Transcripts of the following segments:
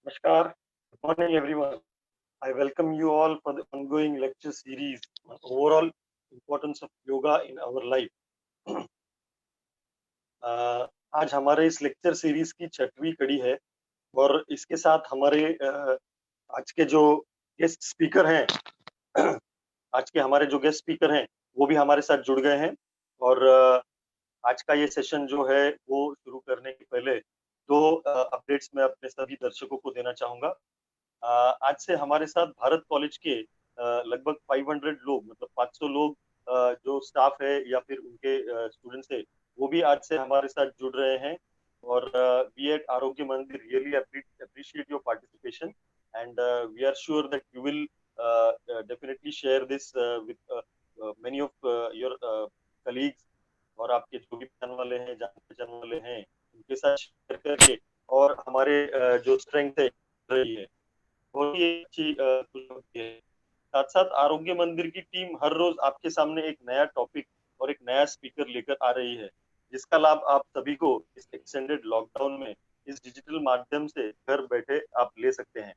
Namaskar. Good morning, everyone. I welcome you all for the ongoing lecture series on overall importance of yoga in our life. आज हमारे इस lecture series की छठवीं कड़ी है और इसके साथ हमारे आज के जो गेस्ट स्पीकर हैं आज के हमारे जो गेस्ट स्पीकर हैं वो भी हमारे साथ जुड़ गए हैं और आज का ये सेशन जो है वो शुरू करने के पहले दो अपडेट्स मैं अपने सभी दर्शकों को देना चाहूंगा। आज से हमारे साथ भारत कॉलेज के लगभग 500 लोग मतलब 500 लोग जो स्टाफ है या फिर उनके स्टूडेंट्स है वो भी आज से हमारे साथ जुड़ रहे हैं और वी एट आरोग्य मंदिर really appreciate your participation and we are sure that you will definitely share this with many of your colleagues और आपके जो भी पहचान वाले हैं जान पहचान वाले हैं उनके साथ शेयर करके और हमारे जो स्ट्रेंथ है रही है बहुत ही अच्छी खुशखबरी है। साथ साथ आरोग्य मंदिर की टीम हर रोज आपके सामने एक नया टॉपिक और एक नया स्पीकर लेकर आ रही है जिसका लाभ आप सभी को इस एक्सटेंडेड लॉकडाउन में इस डिजिटल माध्यम से घर बैठे आप ले सकते हैं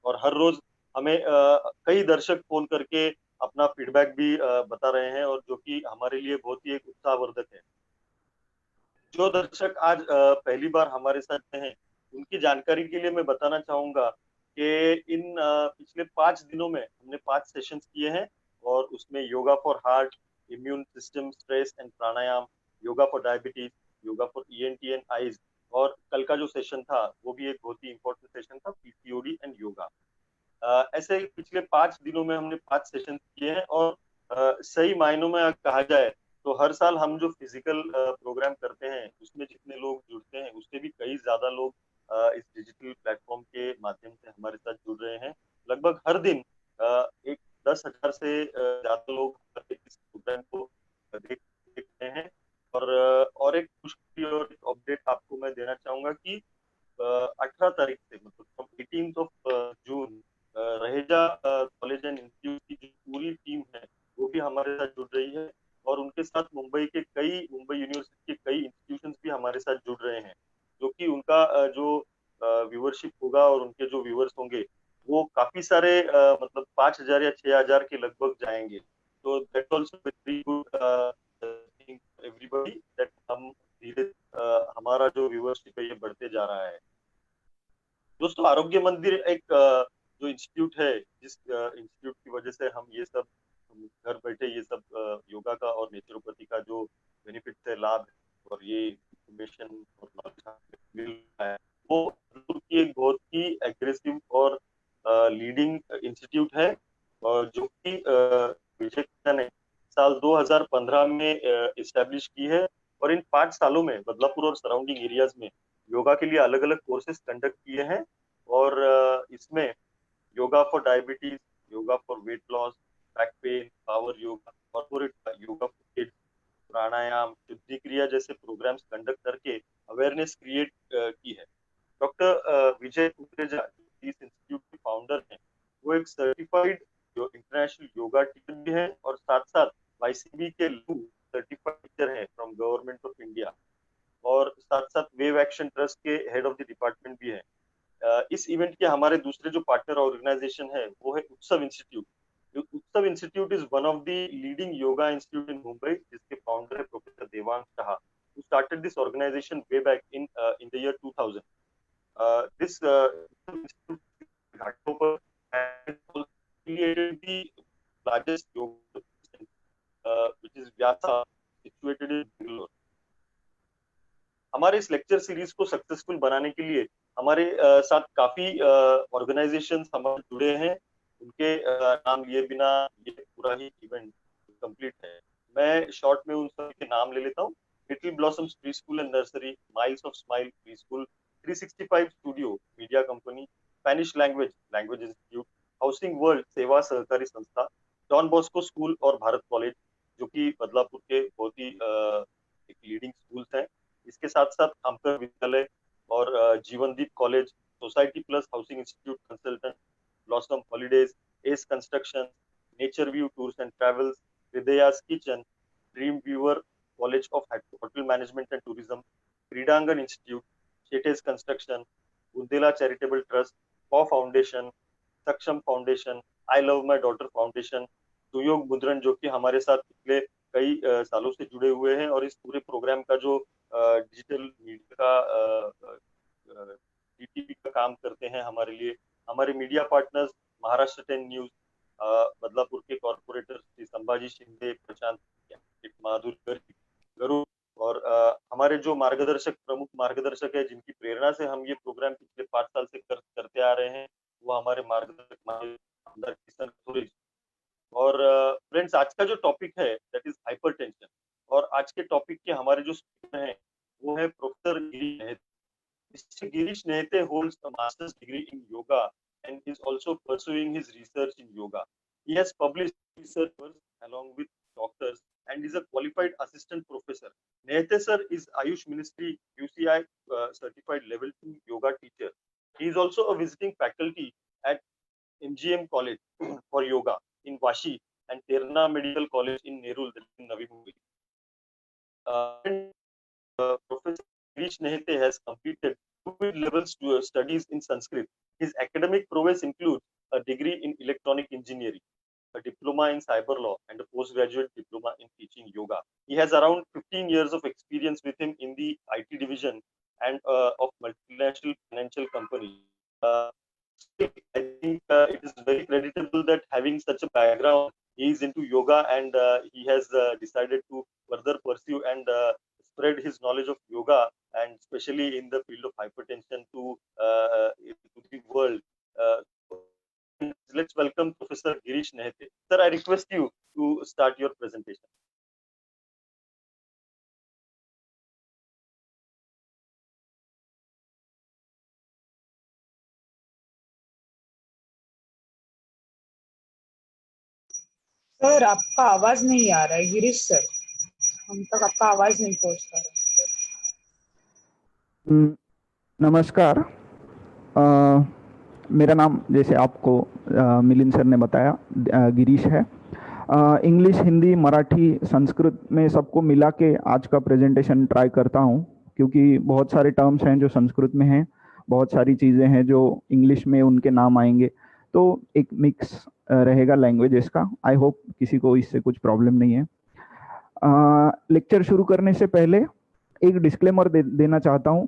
और हर रोज हमें कई दर्शक फोन करके अपना फीडबैक भी बता रहे हैं और जो कि हमारे लिए बहुत ही एक उत्साहवर्धक है। जो दर्शक आज पहली बार हमारे साथ में हैं उनकी जानकारी के लिए मैं बताना चाहूंगा कि इन पिछले 5 दिनों में हमने 5 सेशंस किए हैं और उसमें yoga for heart, immune system, stress and pranayama, yoga for diabetes, yoga for ENT and eyes और कल का जो सेशन था वो भी एक बहुत ही इंपॉर्टेंट सेशन था, पीसीओडी एंड योगा। ऐसे पिछले 5 दिनों में हमने 5 सेशन किए हैं और सही मायनों में कहा जाए तो हर साल हम जो फिजिकल प्रोग्राम करते हैं उसमें जितने लोग जुड़ते हैं उससे भी कई ज्यादा लोग इस डिजिटल प्लेटफॉर्म के माध्यम से हमारे साथ जुड़ रहे हैं। लगभग हर दिन एक 10,000 से ज्यादा लोग इस प्रोग्राम को देख रहे हैं और एक खुशखबरी और एक अपडेट आपको मैं देना चाहूंगा कि 18 तारीख से मतलब from 18th of June Raheja college and institute की जो पूरी टीम है वो भी हमारे साथ जुड़ रही है और उनके साथ मुंबई यूनिवर्सिटी के कई इंस्टीट्यूशंस भी हमारे साथ जुड़ रहे हैं जो कि उनका जो व्यूअरशिप होगा और उनके जो व्यूअर्स होंगे वो काफी सारे मतलब 5,000 या 6,000 के लगभग जाएंगे। तो that also very good everybody that हम धीरे हमारा जो व्यूअरशिप है ये बढ़ते जा रहा है। दोस्तों आरोग्य मंदिर एक जो इंस्टीट्यूट है जिस इंस्टीट्यूट की वजह से हम घर बैठे ये सब योगा का और नेचुरोपैथी का जो बेनिफिट है लाभ है और ये इंफॉर्मेशन और नॉलेज मिल रहा है वो की एक बहुत ही एग्रेसिव और लीडिंग इंस्टीट्यूट है और जो कि विजय कृष्णा ने साल 2015 में इस्टेब्लिश की है और इन 5 सालों में बदलापुर और सराउंडिंग एरियाज में योगा के लिए अलग अलग कोर्सेज कंडक्ट किए हैं और इसमें yoga for diabetes, yoga for weight loss, back pain, power yoga, corporate yoga for kids, pranayama, shuddhi kriya जैसे प्रोग्राम्स कंडक्ट करके अवेयरनेस क्रिएट की है। डॉक्टर विजय कुकरेजा इस इंस्टीट्यूट के फाउंडर हैं वो एक सर्टिफाइड जो इंटरनेशनल योगा टीचर भी है और साथ साथ वाईसीबी के सर्टिफाइड टीचर है फ्रॉम गवर्नमेंट ऑफ इंडिया और साथ साथ वेव एक्शन ट्रस्ट के हेड ऑफ द डिपार्टमेंट भी है। इस इवेंट के हमारे दूसरे जो पार्टनर ऑर्गेनाइजेशन है वो है उत्सव इंस्टीट्यूट। उत्सव institute is one of the leading yoga institute इन मुंबई जिसके फाउंडर है professor Devang Shah who started this organization way back in the year 2000. This institute Ghatkopar has also created the largest yoga which is Vyasa situated in Bangalore. हमारे इस lecture series को successful बनाने के लिए हमारे साथ काफी ऑर्गेनाइजेशंस हमारे जुड़े हैं। उनके नाम लिए बिना ये पूरा ही इवेंट कंप्लीट है। मैं शॉर्ट में उन सभी के नाम ले लेता हूँ। Little blossoms pre school and nursery, miles of smile pre school, 365 studio media company, Spanish language institute, housing world सेवा सहकारी संस्था, डॉन बॉस्को स्कूल और भारत कॉलेज जो कि बदलापुर के बहुत ही एक लीडिंग स्कूल्स हैं। इसके साथ साथ खामकर विद्यालय और Jeevandeep college, society plus housing institute consultant, blossom holidays, S construction, nature view tours and travels, Hridayas kitchen, dream viewer college of hotel management and tourism, Kridangan institute, Shetej construction, Bundela charitable trust, paw foundation, Saksham foundation, I love my daughter foundation, Suyog Mudran जो कि हमारे साथ पिछले कई सालों से जुड़े हुए हैं और इस पूरे प्रोग्राम का जो डिजिटल मीडिया का डीटीपी का काम करते हैं हमारे लिए। हमारे media partners Maharashtra 10 news, Badlapur के कॉर्पोरेटर श्री संभाजी शिंदे, प्रशांत माधुरी गरुड़, और हमारे जो मार्गदर्शक, प्रमुख मार्गदर्शक है जिनकी प्रेरणा से हम ये प्रोग्राम पिछले 5 साल से करते आ रहे हैं, वो हमारे मार्गदर्शक आमदार किशन कथोरे। और फ्रेंड्स, आज का जो टॉपिक है दैट इज हाइपरटेंशन, और आज के टॉपिक के हमारे जो स्पीकर हैं वो है professor Girish Nehte. Mr. Girish Nehte holds a master's degree in yoga and is also pursuing his research in yoga. He has published research works along with doctors and is a qualified assistant professor. Nehte sir is Ayush Ministry UCI certified level 2 yoga teacher. He is also a visiting faculty at MGM College for yoga in Vashi and Terna Medical College in Nerul, Navi Mumbai. Professor Girish Nehte has completed 2 levels studies in Sanskrit. His academic prowess includes a degree in electronic engineering, a diploma in cyber law, and a postgraduate diploma in teaching yoga. He has around 15 years of experience with him in the IT division and of multinational financial companies. I think it is very creditable that having such a background, he is into yoga and he has decided to further pursue and spread his knowledge of yoga, and especially in the field of hypertension to the world. Let's welcome Professor Girish Nehte. Sir, I request you to start your presentation. Sir, आपका आवाज नहीं आ रहा है Girish sir, हम तक आपका आवाज नहीं पहुंच पा रहा। नमस्कार, मेरा नाम जैसे आपको मिलिंद सर ने बताया गिरीश है। इंग्लिश, हिंदी, मराठी, संस्कृत में सबको मिला के आज का प्रेजेंटेशन ट्राई करता हूँ, क्योंकि बहुत सारे टर्म्स हैं जो संस्कृत में हैं, बहुत सारी चीज़ें हैं जो इंग्लिश में उनके नाम आएंगे, तो एक मिक्स रहेगा लैंग्वेजेस का। आई होप किसी को इससे कुछ प्रॉब्लम नहीं है। लेक्चर शुरू करने से पहले एक डिस्क्लेमर देना चाहता हूँ।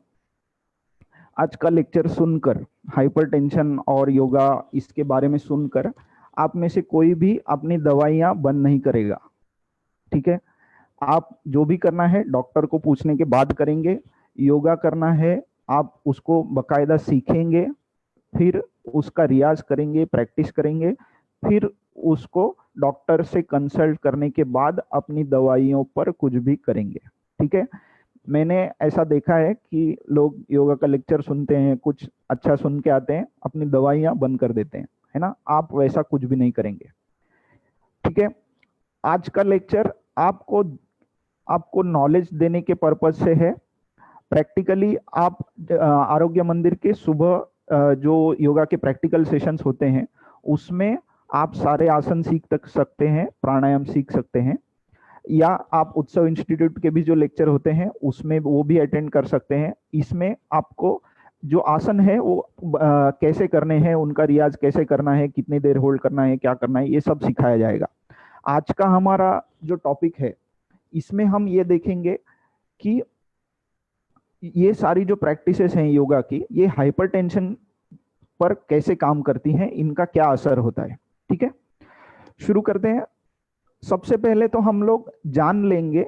आज का लेक्चर सुनकर, हाइपरटेंशन और योगा इसके बारे में सुनकर आप में से कोई भी अपनी दवाइयाँ बंद नहीं करेगा, ठीक है? आप जो भी करना है डॉक्टर को पूछने के बाद करेंगे। योगा करना है आप उसको बकायदा सीखेंगे, फिर उसका रियाज करेंगे, प्रैक्टिस करेंगे, फिर उसको डॉक्टर से कंसल्ट करने के बाद अपनी दवाइयों पर कुछ भी करेंगे, ठीक है? मैंने ऐसा देखा है कि लोग योगा का लेक्चर सुनते हैं, कुछ अच्छा सुन के आते हैं, अपनी दवाइयाँ बंद कर देते हैं, है ना? आप वैसा कुछ भी नहीं करेंगे, ठीक है? आज का लेक्चर आपको नॉलेज देने के पर्पज से है। प्रैक्टिकली आप आरोग्य मंदिर के सुबह जो योगा के प्रैक्टिकल सेशंस होते हैं उसमें आप सारे आसन सीख सकते हैं, प्राणायाम सीख सकते हैं, या आप उत्सव इंस्टीट्यूट के भी जो लेक्चर होते हैं उसमें वो भी अटेंड कर सकते हैं। इसमें आपको जो आसन है वो कैसे करने हैं, उनका रियाज कैसे करना है, कितनी देर होल्ड करना है, क्या करना है, ये सब सिखाया जाएगा। आज का हमारा जो टॉपिक है इसमें हम ये देखेंगे कि ये सारी जो प्रैक्टिसेस हैं योगा की, ये हाइपरटेंशन पर कैसे काम करती हैं, इनका क्या असर होता है, ठीक है? शुरू करते हैं। सबसे पहले तो हम लोग जान लेंगे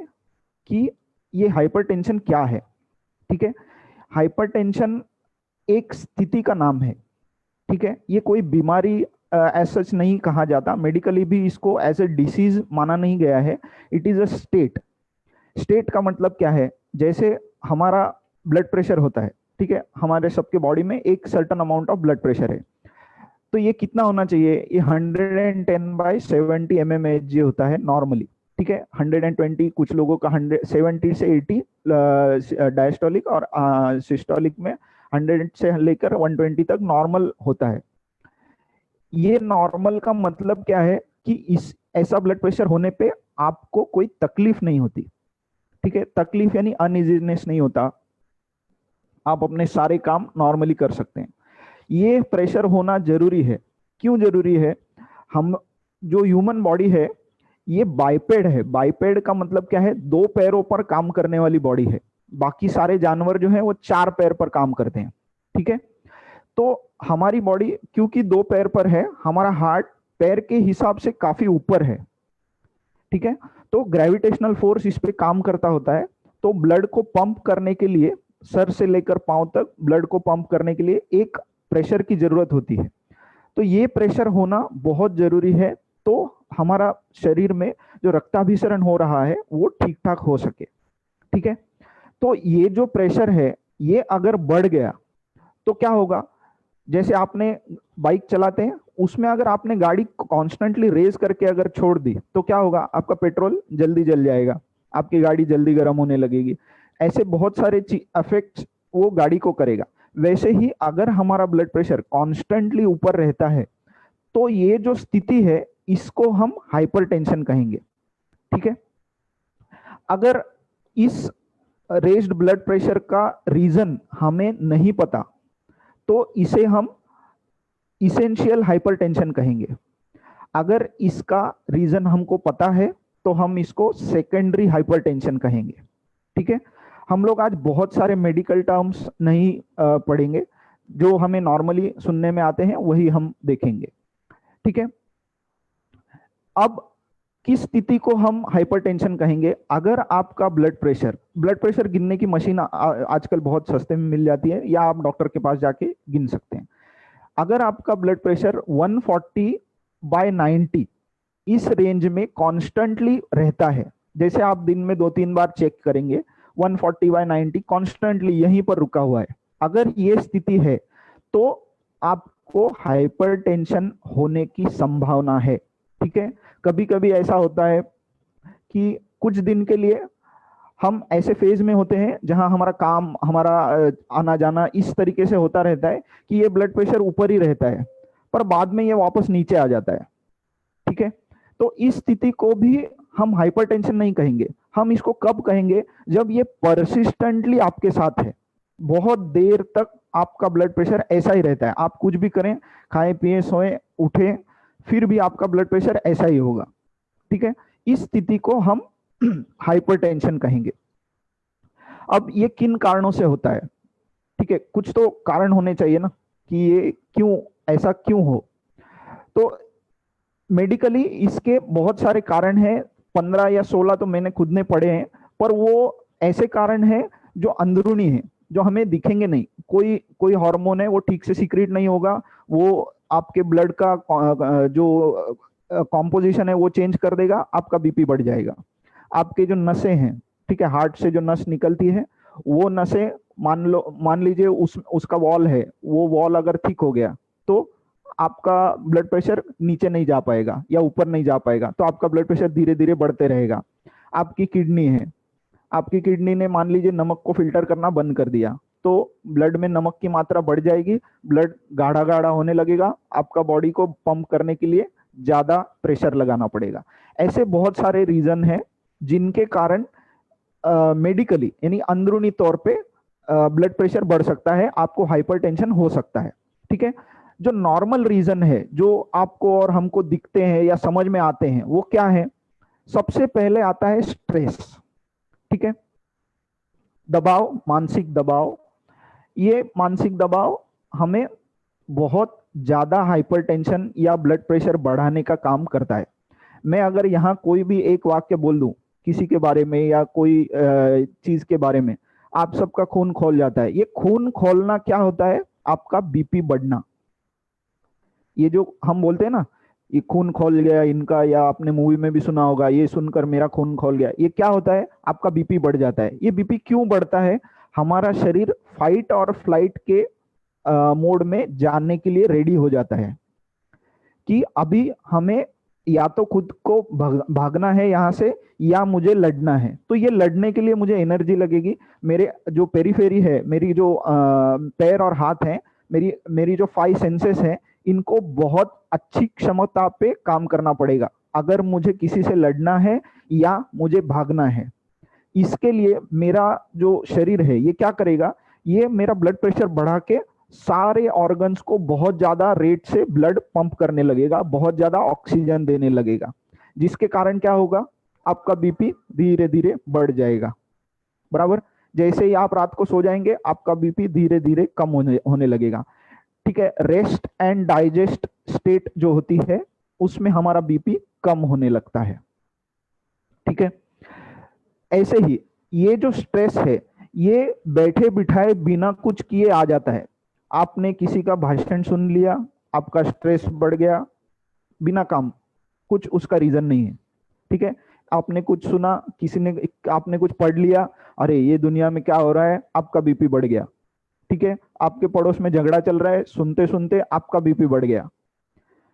कि ये हाइपरटेंशन क्या है, ठीक है? हाइपरटेंशन एक स्थिति का नाम है, ठीक है? ये कोई बीमारी एज सच नहीं कहा जाता, मेडिकली भी इसको एज ए डिसीज माना नहीं गया है। It is a state. State का मतलब क्या है? जैसे हमारा ब्लड प्रेशर होता है, ठीक है? हमारे सबके बॉडी में एक certain amount of blood pressure है, तो ये कितना होना चाहिए? ये 110/70 mmHg होता है नॉर्मली, ठीक है? 120 कुछ लोगों का 70 से 80 डायस्टोलिक और सिस्टोलिक में 100 से लेकर 120 तक नॉर्मल होता है। ये नॉर्मल का मतलब क्या है कि इस ऐसा ब्लड प्रेशर होने पे आपको कोई तकलीफ नहीं होती, ठीक है? तकलीफ यानी अनइजीनेस नहीं होता, आप अपने सारे काम नॉर्मली कर सकते हैं। ये प्रेशर होना जरूरी है। क्यों जरूरी है? हम जो ह्यूमन बॉडी है ये बाइपेड है। बाइपेड का मतलब क्या है? दो पैरों पर काम करने वाली बॉडी है। बाकी सारे जानवर जो है वो चार पैर पर काम करते हैं, ठीक है। तो हमारी बॉडी क्योंकि दो पैर पर है, हमारा हार्ट पैर के हिसाब से काफी ऊपर है, ठीक है। तो ग्रेविटेशनल फोर्स इस पे काम करता होता है। तो ब्लड को पंप करने के लिए, सर से लेकर पांव तक ब्लड को पंप करने के लिए एक प्रेशर की जरूरत होती है। तो ये प्रेशर होना बहुत जरूरी है, तो हमारा शरीर में जो रक्ताभिसरण हो रहा है वो ठीक ठाक हो सके, ठीक है। तो ये जो प्रेशर है ये अगर बढ़ गया तो क्या होगा? जैसे आपने बाइक चलाते हैं, उसमें अगर आपने गाड़ी कॉन्स्टेंटली रेस करके अगर छोड़ दी तो क्या होगा? आपका पेट्रोल जल्दी जल जाएगा, आपकी गाड़ी जल्दी गर्म होने लगेगी। ऐसे बहुत सारे इफेक्ट्स वो गाड़ी को करेगा। वैसे ही अगर हमारा ब्लड प्रेशर कॉन्स्टेंटली ऊपर रहता है तो ये जो स्थिति है इसको हम हाइपरटेंशन कहेंगे, ठीक है। अगर इस रेज्ड ब्लड प्रेशर का रीजन हमें नहीं पता तो इसे हम इसेंशियल हाइपरटेंशन कहेंगे। अगर इसका रीजन हमको पता है तो हम इसको सेकेंडरी हाइपरटेंशन कहेंगे, ठीक है। हम लोग आज बहुत सारे मेडिकल टर्म्स नहीं पढ़ेंगे, जो हमें नॉर्मली सुनने में आते हैं वही हम देखेंगे, ठीक है। अब किस स्थिति को हम हाइपरटेंशन कहेंगे? अगर आपका ब्लड प्रेशर गिनने की मशीन आजकल बहुत सस्ते में मिल जाती है, या आप डॉक्टर के पास जाके गिन सकते हैं। अगर आपका ब्लड प्रेशर 140/90 इस रेंज में कॉन्स्टेंटली रहता है, जैसे आप दिन में 2-3 बार चेक करेंगे, 140/90 कॉन्स्टेंटली यहीं पर रुका हुआ है, अगर ये स्थिति है तो आपको हाइपरटेंशन होने की संभावना है, ठीक है। कभी कभी ऐसा होता है कि कुछ दिन के लिए हम ऐसे फेज में होते हैं जहां हमारा काम, हमारा आना जाना इस तरीके से होता रहता है कि ये ब्लड प्रेशर ऊपर ही रहता है, पर बाद में ये वापस नीचे आ जाता है, ठीक है। तो इस स्थिति को भी हम हाइपरटेंशन नहीं कहेंगे। हम इसको कब कहेंगे? जब ये परसिस्टेंटली आपके साथ है, बहुत देर तक आपका ब्लड प्रेशर ऐसा ही रहता है। आप कुछ भी करें, खाएं पिए सोएं उठें, फिर भी आपका ब्लड प्रेशर ऐसा ही होगा, ठीक है। इस स्थिति को हम हाइपरटेंशन कहेंगे। अब ये किन कारणों से होता है? ठीक है, कुछ तो कारण होने चाहिए ना कि ये क्यों, ऐसा क्यों हो। तो मेडिकली इसके बहुत सारे कारण हैं, 15 या 16 तो मैंने खुद ने पढ़े हैं, पर वो ऐसे कारण हैं जो अंदरूनी हैं, जो हमें दिखेंगे नहीं। कोई हार्मोन है वो ठीक से सीक्रेट नहीं होगा, वो आपके ब्लड का जो कॉम्पोजिशन है वो चेंज कर देगा, आपका बीपी बढ़ जाएगा। आपके जो नसें हैं, ठीक है, हार्ट से जो नस निकलती है, वो नसें मान लीजिए उसका वॉल है, वो वॉल अगर थिक हो गया तो आपका ब्लड प्रेशर नीचे नहीं जा पाएगा या ऊपर नहीं जा पाएगा, तो आपका ब्लड प्रेशर धीरे धीरे बढ़ते रहेगा। आपकी किडनी है, आपकी किडनी ने मान लीजिए नमक को फिल्टर करना बंद कर दिया, तो ब्लड में नमक की मात्रा बढ़ जाएगी, ब्लड गाढ़ा गाढ़ा होने लगेगा, आपका बॉडी को पंप करने के लिए ज्यादा प्रेशर लगाना पड़ेगा। ऐसे बहुत सारे रीजन हैं जिनके कारण मेडिकली यानी अंदरूनी तौर पे ब्लड प्रेशर बढ़ सकता है, आपको हाइपरटेंशन हो सकता है, ठीक है। जो नॉर्मल रीजन है, जो आपको और हमको दिखते हैं या समझ में आते हैं, वो क्या है? सबसे पहले आता है स्ट्रेस, ठीक है, दबाव, मानसिक दबाव। ये मानसिक दबाव हमें बहुत ज्यादा हाइपरटेंशन या ब्लड प्रेशर बढ़ाने का काम करता है। मैं अगर यहाँ कोई भी एक वाक्य बोल दूं किसी के बारे में या कोई चीज के बारे में, आप सबका खून खोल जाता है। ये खून खोलना क्या होता है? आपका बीपी बढ़ना। ये जो हम बोलते हैं ना, ये खून खोल गया इनका, या आपने मूवी में भी सुना होगा, ये सुनकर मेरा खून खोल गया, ये क्या होता है? आपका बीपी बढ़ जाता है। ये बीपी क्यों बढ़ता है? हमारा शरीर फाइट और फ्लाइट के मोड में जाने के लिए रेडी हो जाता है कि अभी हमें या तो खुद को भागना है यहाँ से, या मुझे लड़ना है। तो ये लड़ने के लिए मुझे एनर्जी लगेगी। मेरे जो पेरीफेरी है, मेरी जो पैर और हाथ हैं, मेरी जो 5 सेंसेस हैं, इनको बहुत अच्छी क्षमता पे काम करना पड़ेगा अगर मुझे किसी से लड़ना है या मुझे भागना है। इसके लिए मेरा जो शरीर है ये क्या करेगा? ये मेरा ब्लड प्रेशर बढ़ा के सारे ऑर्गन्स को बहुत ज्यादा रेट से ब्लड पंप करने लगेगा, बहुत ज्यादा ऑक्सीजन देने लगेगा, जिसके कारण क्या होगा, आपका बीपी धीरे धीरे बढ़ जाएगा। बराबर, जैसे ही आप रात को सो जाएंगे आपका बीपी धीरे धीरे कम होने लगेगा। ठीक है, रेस्ट एंड डाइजेस्ट स्टेट जो होती है उसमें हमारा बीपी कम होने लगता है। ठीक है, ऐसे ही ये जो स्ट्रेस है ये बैठे बिठाए बिना कुछ किए आ जाता है। आपने किसी का भाषण सुन लिया, आपका स्ट्रेस बढ़ गया, बिना काम, कुछ उसका रीजन नहीं है। ठीक है, आपने कुछ सुना, किसी ने, आपने कुछ पढ़ लिया, अरे ये दुनिया में क्या हो रहा है, आपका बीपी बढ़ गया। ठीक है, आपके पड़ोस में झगड़ा चल रहा है, सुनते सुनते आपका बीपी बढ़ गया।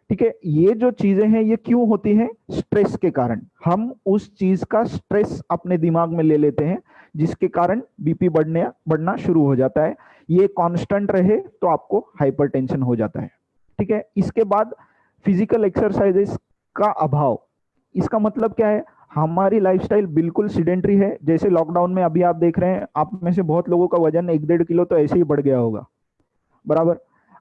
ठीक है, ये जो चीजें हैं ये क्यों होती हैं, स्ट्रेस के कारण। हम उस चीज का स्ट्रेस अपने दिमाग में ले लेते हैं, जिसके कारण बीपी बढ़ना शुरू हो जाता है। ये कांस्टेंट रहे तो आपको हाइपरटेंशन हो जाता है। ठीक है, इसके बाद फिजिकल एक्सरसाइजेस का अभाव। इसका मतलब क्या है, हमारी लाइफस्टाइल बिल्कुल सीडेंटरी है। जैसे लॉकडाउन में अभी आप देख रहे हैं, आप में से बहुत लोगों का वजन 1-1.5 किलो तो ऐसे ही बढ़ गया होगा। बराबर,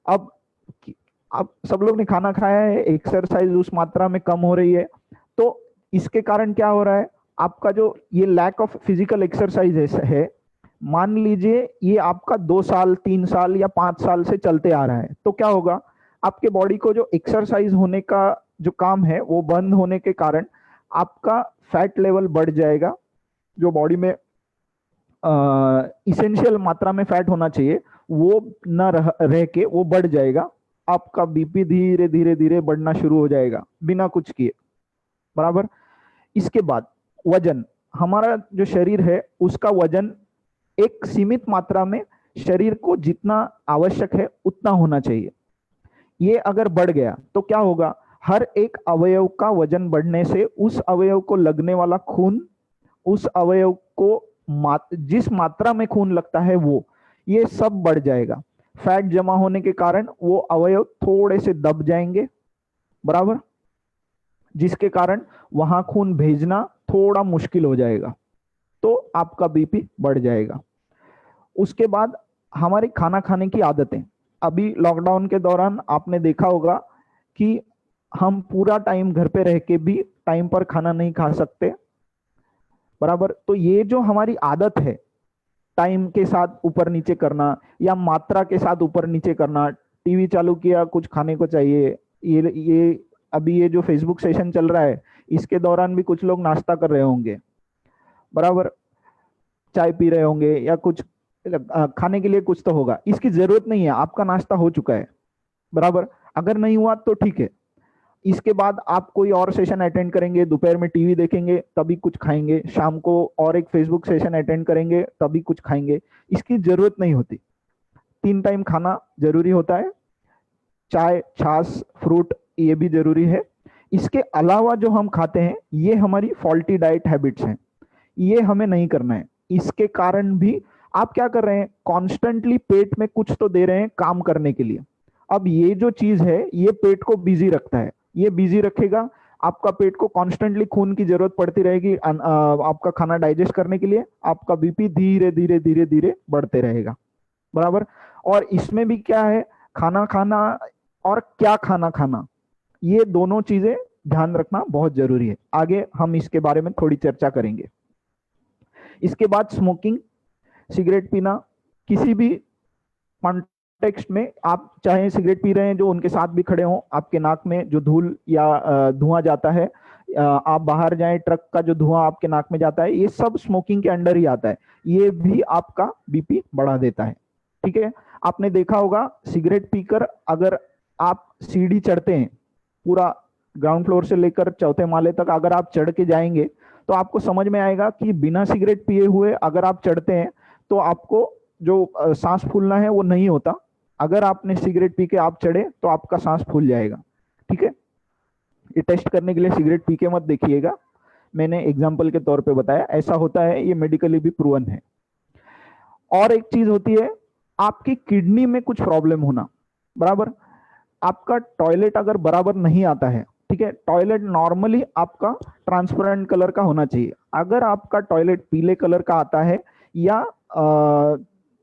अब सब लोग ने खाना खाया है, एक्सरसाइज उस मात्रा में कम हो रही है, तो इसके कारण क्या हो रहा है, आपका जो ये लैक ऑफ फिजिकल एक्सरसाइज है, मान लीजिए ये आपका 2 साल 3 साल या 5 साल से चलते आ रहा है, तो क्या होगा, आपके बॉडी को जो एक्सरसाइज होने का जो काम है वो बंद होने के कारण आपका फैट लेवल बढ़ जाएगा। जो बॉडी में इसेंशियल मात्रा में फैट होना चाहिए वो न रह के वो बढ़ जाएगा। आपका बीपी धीरे धीरे धीरे बढ़ना शुरू हो जाएगा बिना कुछ किए। बराबर, इसके बाद वजन, हमारा जो शरीर है उसका वजन एक सीमित मात्रा में शरीर को जितना आवश्यक है उतना होना चाहिए। ये अगर बढ़ गया तो क्या होगा, हर एक अवयव का वजन बढ़ने से उस अवयव को लगने वाला खून, उस अवयव को जिस मात्रा में खून लगता है वो, ये सब बढ़ जाएगा। फैट जमा होने के कारण वो अवयव थोड़े से दब जाएंगे। बराबर, जिसके कारण वहां खून भेजना थोड़ा मुश्किल हो जाएगा, तो आपका बीपी बढ़ जाएगा। उसके बाद हमारी खाना खाने की आदतें। अभी लॉकडाउन के दौरान आपने देखा होगा कि हम पूरा टाइम घर पे रह के भी टाइम पर खाना नहीं खा सकते। बराबर, तो ये जो हमारी आदत है टाइम के साथ ऊपर नीचे करना या मात्रा के साथ ऊपर नीचे करना, टीवी चालू किया कुछ खाने को चाहिए, ये अभी ये जो फेसबुक सेशन चल रहा है इसके दौरान भी कुछ लोग नाश्ता कर रहे होंगे, बराबर, चाय पी रहे होंगे या कुछ खाने के लिए कुछ तो होगा। इसकी जरूरत नहीं है, आपका नाश्ता हो चुका है। बराबर, अगर नहीं हुआ तो ठीक है, इसके बाद आप कोई और सेशन अटेंड करेंगे, दोपहर में टीवी देखेंगे तभी कुछ खाएंगे, शाम को और एक फेसबुक सेशन अटेंड करेंगे तभी कुछ खाएंगे। इसकी जरूरत नहीं होती। 3 टाइम खाना जरूरी होता है, चाय, छाछ, फ्रूट ये भी जरूरी है। इसके अलावा जो हम खाते हैं ये हमारी फॉल्टी डाइट हैबिट्स हैं, ये हमें नहीं करना है। इसके कारण भी आप क्या कर रहे हैं, कॉन्स्टेंटली पेट में कुछ तो दे रहे हैं काम करने के लिए। अब ये जो चीज है ये पेट को बिजी रखता है, ये बिजी रखेगा, आपका पेट को कॉन्स्टेंटली खून की जरूरत पड़ती रहेगी आपका खाना डाइजेस्ट करने के लिए, आपका बीपी धीरे धीरे धीरे धीरे बढ़ते रहेगा। बराबर, और इसमें भी क्या है, खाना खाना और क्या खाना खाना, ये दोनों चीजें ध्यान रखना बहुत जरूरी है। आगे हम इसके बारे में थोड़ी चर्चा करेंगे। इसके बाद स्मोकिंग, सिगरेट पीना, किसी भी कॉन्टेक्स्ट में आप चाहे सिगरेट पी रहे हैं, जो उनके साथ भी खड़े हों, आपके नाक में जो धूल या धुआं जाता है, आप बाहर जाएं, ट्रक का जो धुआं आपके नाक में जाता है, ये सब स्मोकिंग के अंडर ही आता है, ये भी आपका बीपी बढ़ा देता है। ठीक है, आपने देखा होगा सिगरेट पीकर अगर आप सीढ़ी चढ़ते हैं, पूरा ग्राउंड फ्लोर से लेकर चौथे माले तक अगर आप चढ़ के जाएंगे तो आपको समझ में आएगा कि बिना सिगरेट पिए हुए अगर आप चढ़ते हैं तो आपको जो सांस फूलना है वो नहीं होता। अगर आपने सिगरेट पी के आप चढ़े तो आपका सांस फूल जाएगा। ठीक है, ये टेस्ट करने के लिए सिगरेट पी के मत देखिएगा, मैंने एग्जाम्पल के तौर पे बताया, ऐसा होता है, ये मेडिकली भी प्रूवन है। और एक चीज होती है आपकी किडनी में कुछ प्रॉब्लम होना। बराबर, आपका टॉयलेट अगर बराबर नहीं आता है, ठीक है, टॉयलेट नॉर्मली आपका ट्रांसपेरेंट कलर का होना चाहिए, अगर आपका टॉयलेट पीले कलर का आता है या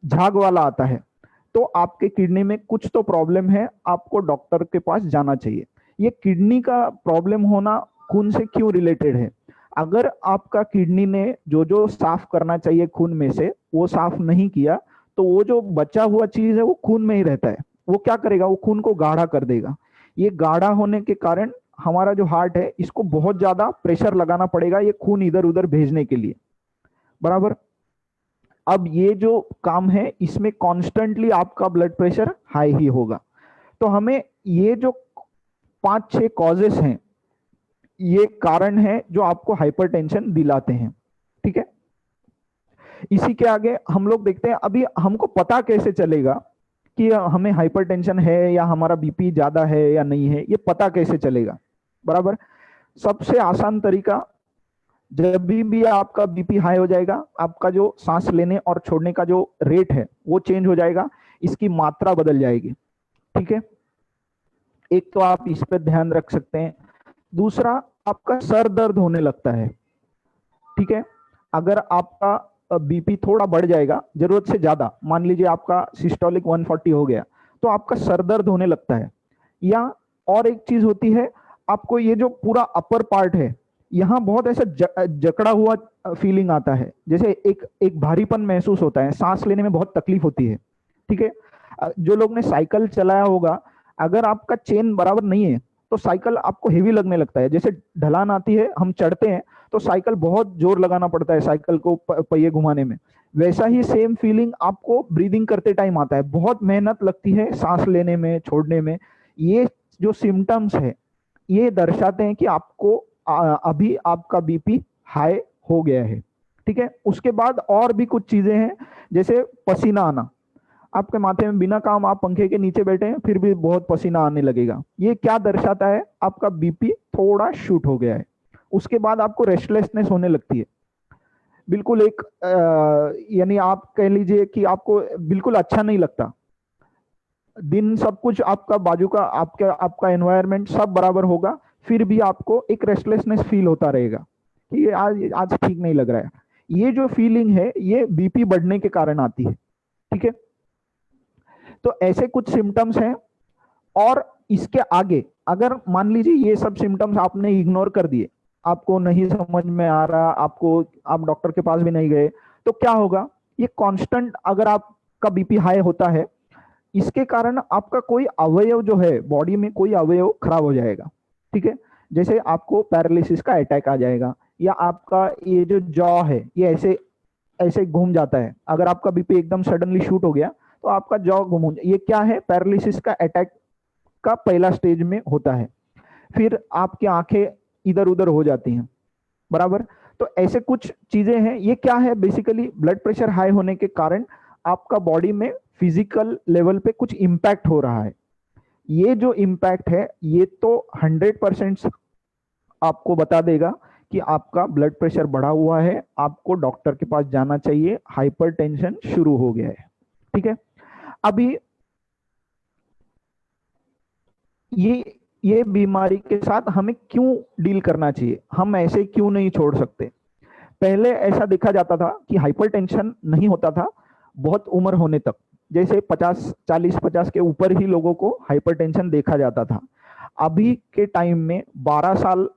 झाग वाला आता है तो आपके किडनी में कुछ तो प्रॉब्लम है, आपको डॉक्टर के पास जाना चाहिए। ये किडनी का प्रॉब्लम होना खून से क्यों रिलेटेड है? अगर आपका किडनी ने जो जो साफ करना चाहिए खून में से वो साफ नहीं किया, तो वो जो बचा हुआ चीज है वो खून में ही रहता है। वो क्या करेगा? वो खून को गाढ़ा कर देगा। ये गाढ़ा होने के कारण हमारा जो हार्ट है इसको बहुत ज्यादा प्रेशर लगाना पड़ेगा ये खून इधर उधर भेजने के लिए, बराबर। अब ये जो काम है इसमें कॉन्स्टेंटली आपका ब्लड प्रेशर हाई ही होगा। तो हमें ये जो 5-6 कॉजेस हैं, ये कारण है जो आपको हाइपरटेंशन दिलाते हैं, ठीक है। इसी के आगे हम लोग देखते हैं, अभी हमको पता कैसे चलेगा कि हमें हाइपरटेंशन है या हमारा बीपी ज्यादा है या नहीं है, ये पता कैसे चलेगा, बराबर। सबसे आसान तरीका, जब भी आपका बीपी हाई हो जाएगा, आपका जो सांस लेने और छोड़ने का जो रेट है वो चेंज हो जाएगा, इसकी मात्रा बदल जाएगी, ठीक है। एक तो आप इस पर ध्यान रख सकते हैं। दूसरा, आपका सर दर्द होने लगता है, ठीक है। अगर आपका बीपी थोड़ा बढ़ जाएगा जरूरत से ज्यादा, मान लीजिए आपका सिस्टोलिक 140 हो गया, तो आपका सर दर्द होने लगता है। या और एक चीज होती है, आपको ये जो पूरा अपर पार्ट है यहाँ बहुत ऐसा जकड़ा हुआ फीलिंग आता है, जैसे एक भारीपन महसूस होता है, सांस लेने में बहुत तकलीफ होती है, ठीक है। जो लोग ने साइकिल चलाया होगा, अगर आपका चेन बराबर नहीं है तो साइकिल आपको हेवी लगने लगता है। जैसे ढलान आती है, हम चढ़ते हैं तो साइकिल बहुत जोर लगाना पड़ता है साइकिल को पहिए घुमाने में, वैसा ही सेम फीलिंग आपको ब्रीदिंग करते टाइम आता है, बहुत मेहनत लगती है सांस लेने में छोड़ने में। ये जो सिम्टम्स है ये दर्शाते हैं कि आपको अभी आपका बीपी हाई हो गया है, ठीक है। उसके बाद और भी कुछ चीजें हैं, जैसे पसीना आना, आपके माथे में बिना काम आप पंखे के नीचे बैठे हैं फिर भी बहुत पसीना आने लगेगा, ये क्या दर्शाता है? आपका बीपी थोड़ा शूट हो गया है। उसके बाद आपको रेस्टलेसनेस होने लगती है, बिल्कुल एक यानी आप कह लीजिए कि आपको बिल्कुल अच्छा नहीं लगता, दिन सब कुछ आपका बाजू का आपका एनवायरनमेंट सब बराबर होगा, फिर भी आपको एक रेस्टलेसनेस फील होता रहेगा कि ये आज ठीक नहीं लग रहा है। ये जो फीलिंग है ये बीपी बढ़ने के कारण आती है, ठीक है। तो ऐसे कुछ सिम्टम्स हैं। और इसके आगे अगर मान लीजिए ये सब सिम्टम्स आपने इग्नोर कर दिए, आपको नहीं समझ में आ रहा, आप डॉक्टर के पास भी नहीं गए, तो क्या होगा? ये कांस्टेंट अगर आपका बीपी हाई होता है, इसके कारण आपका कोई अवयव जो है बॉडी में, कोई अवयव खराब हो जाएगा, ठीक है। जैसे आपको पैरालिसिस का अटैक आ जाएगा, या आपका ये जो जॉ है ये ऐसे ऐसे घूम जाता है। अगर आपका बीपी एकदम सडनली शूट हो गया तो आपका जॉ घूम हो, ये क्या है? पैरालिसिस का अटैक का पहला स्टेज में होता है। फिर आपकी आंखें इधर उधर हो जाती हैं, बराबर। तो ऐसे कुछ चीजें हैं। ये क्या है? बेसिकली ब्लड प्रेशर हाई होने के कारण आपका बॉडी में फिजिकल लेवल पे कुछ इम्पैक्ट हो रहा है। ये जो इम्पैक्ट है ये तो 100% आपको बता देगा कि आपका ब्लड प्रेशर बढ़ा हुआ है, आपको डॉक्टर के पास जाना चाहिए, हाइपरटेंशन शुरू हो गया है, ठीक है। अभी ये बीमारी के साथ हमें क्यों डील करना चाहिए, हम ऐसे क्यों नहीं छोड़ सकते? पहले ऐसा देखा जाता था कि हाइपरटेंशन नहीं होता था बहुत उम्र होने तक, जैसे 40-50 के ऊपर ही लोगों को हाइपरटेंशन देखा जाता था। अभी के टाइम में 12 साल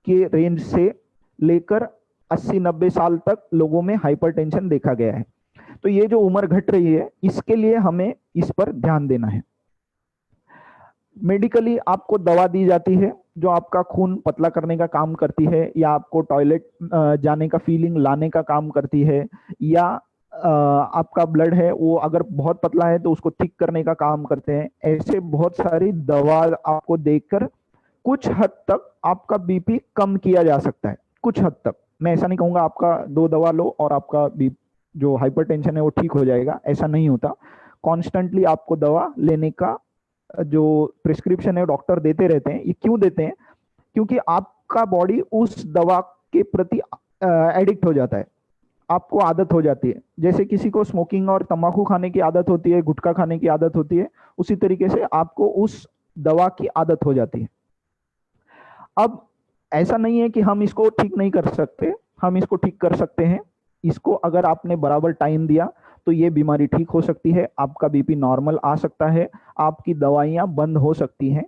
के रेंज से लेकर 80-90 साल तक लोगों में हाइपरटेंशन देखा गया है। तो ये जो उम्र घट रही है इसके लिए हमें इस पर ध्यान देना है। मेडिकली आपको दवा दी जाती है जो आपका खून पतला करने का काम करती है, या आपको टॉयलेट जाने का फीलिंग लाने का काम करती है, या आपका ब्लड है वो अगर बहुत पतला है तो उसको थिक करने का काम करते हैं। ऐसे बहुत सारी दवा आपको देकर कुछ हद तक आपका बीपी कम किया जा सकता है, कुछ हद तक। मैं ऐसा नहीं कहूंगा आपका 2 दवा लो और आपका बीपी जो हाइपरटेंशन है वो ठीक हो जाएगा, ऐसा नहीं होता। कॉन्स्टेंटली आपको दवा लेने का जो प्रिस्क्रिप्शन है डॉक्टर देते रहते हैं। ये क्यों देते हैं? क्योंकि आपका बॉडी उस दवा के प्रति एडिक्ट हो जाता है, आपको आदत हो जाती है। जैसे किसी को स्मोकिंग और तंबाकू खाने की आदत होती है, गुटखा खाने की आदत होती है, उसी तरीके से आपको उस दवा की आदत हो जाती है। अब ऐसा नहीं है कि हम इसको ठीक नहीं कर सकते, हम इसको ठीक कर सकते हैं। इसको अगर आपने बराबर टाइम दिया तो ये बीमारी ठीक हो सकती है, आपका बीपी नॉर्मल आ सकता है, आपकी दवाइयाँ बंद हो सकती हैं।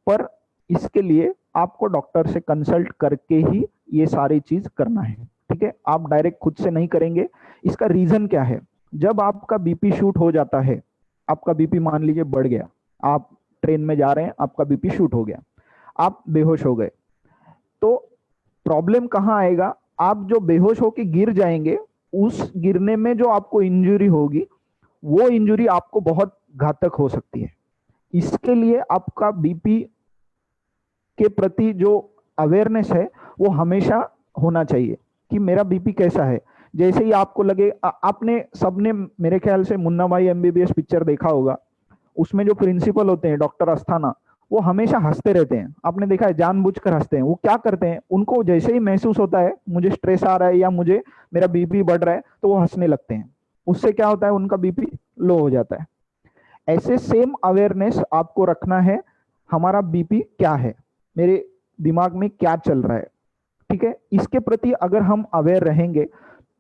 पर इसके लिए आपको डॉक्टर से कंसल्ट करके ही ये सारी चीज करना है, ठीक है। आप डायरेक्ट खुद से नहीं करेंगे। इसका रीजन क्या है? जब आपका बीपी शूट हो जाता है, आपका बीपी मान लीजिए बढ़ गया, आप ट्रेन में जा रहे हैं, आपका बीपी शूट हो गया, आप बेहोश हो गए, तो प्रॉब्लम कहाँ आएगा? आप जो बेहोश होके गिर जाएंगे, उस गिरने में जो आपको इंजरी होगी, वो इंजरी आपको बहुत घातक हो सकती है। इसके लिए आपका बीपी के प्रति जो अवेयरनेस है वो हमेशा होना चाहिए कि मेरा बीपी कैसा है। जैसे ही आपको लगे, आपने सबने मेरे ख्याल से मुन्ना भाई एमबीबीएस पिक्चर देखा होगा, उसमें जो प्रिंसिपल होते हैं डॉक्टर अस्थाना, वो हमेशा हंसते रहते हैं। आपने देखा है, जानबूझकर हंसते हैं। वो क्या करते हैं, उनको जैसे ही महसूस होता है मुझे स्ट्रेस आ रहा है या मुझे मेरा बीपी बढ़ रहा है, तो वो हंसने लगते हैं। उससे क्या होता है, उनका बीपी लो हो जाता है। ऐसे सेम अवेयरनेस आपको रखना है, हमारा बीपी क्या है, मेरे दिमाग में क्या चल रहा है, ठीक है। इसके प्रति अगर हम अवेयर रहेंगे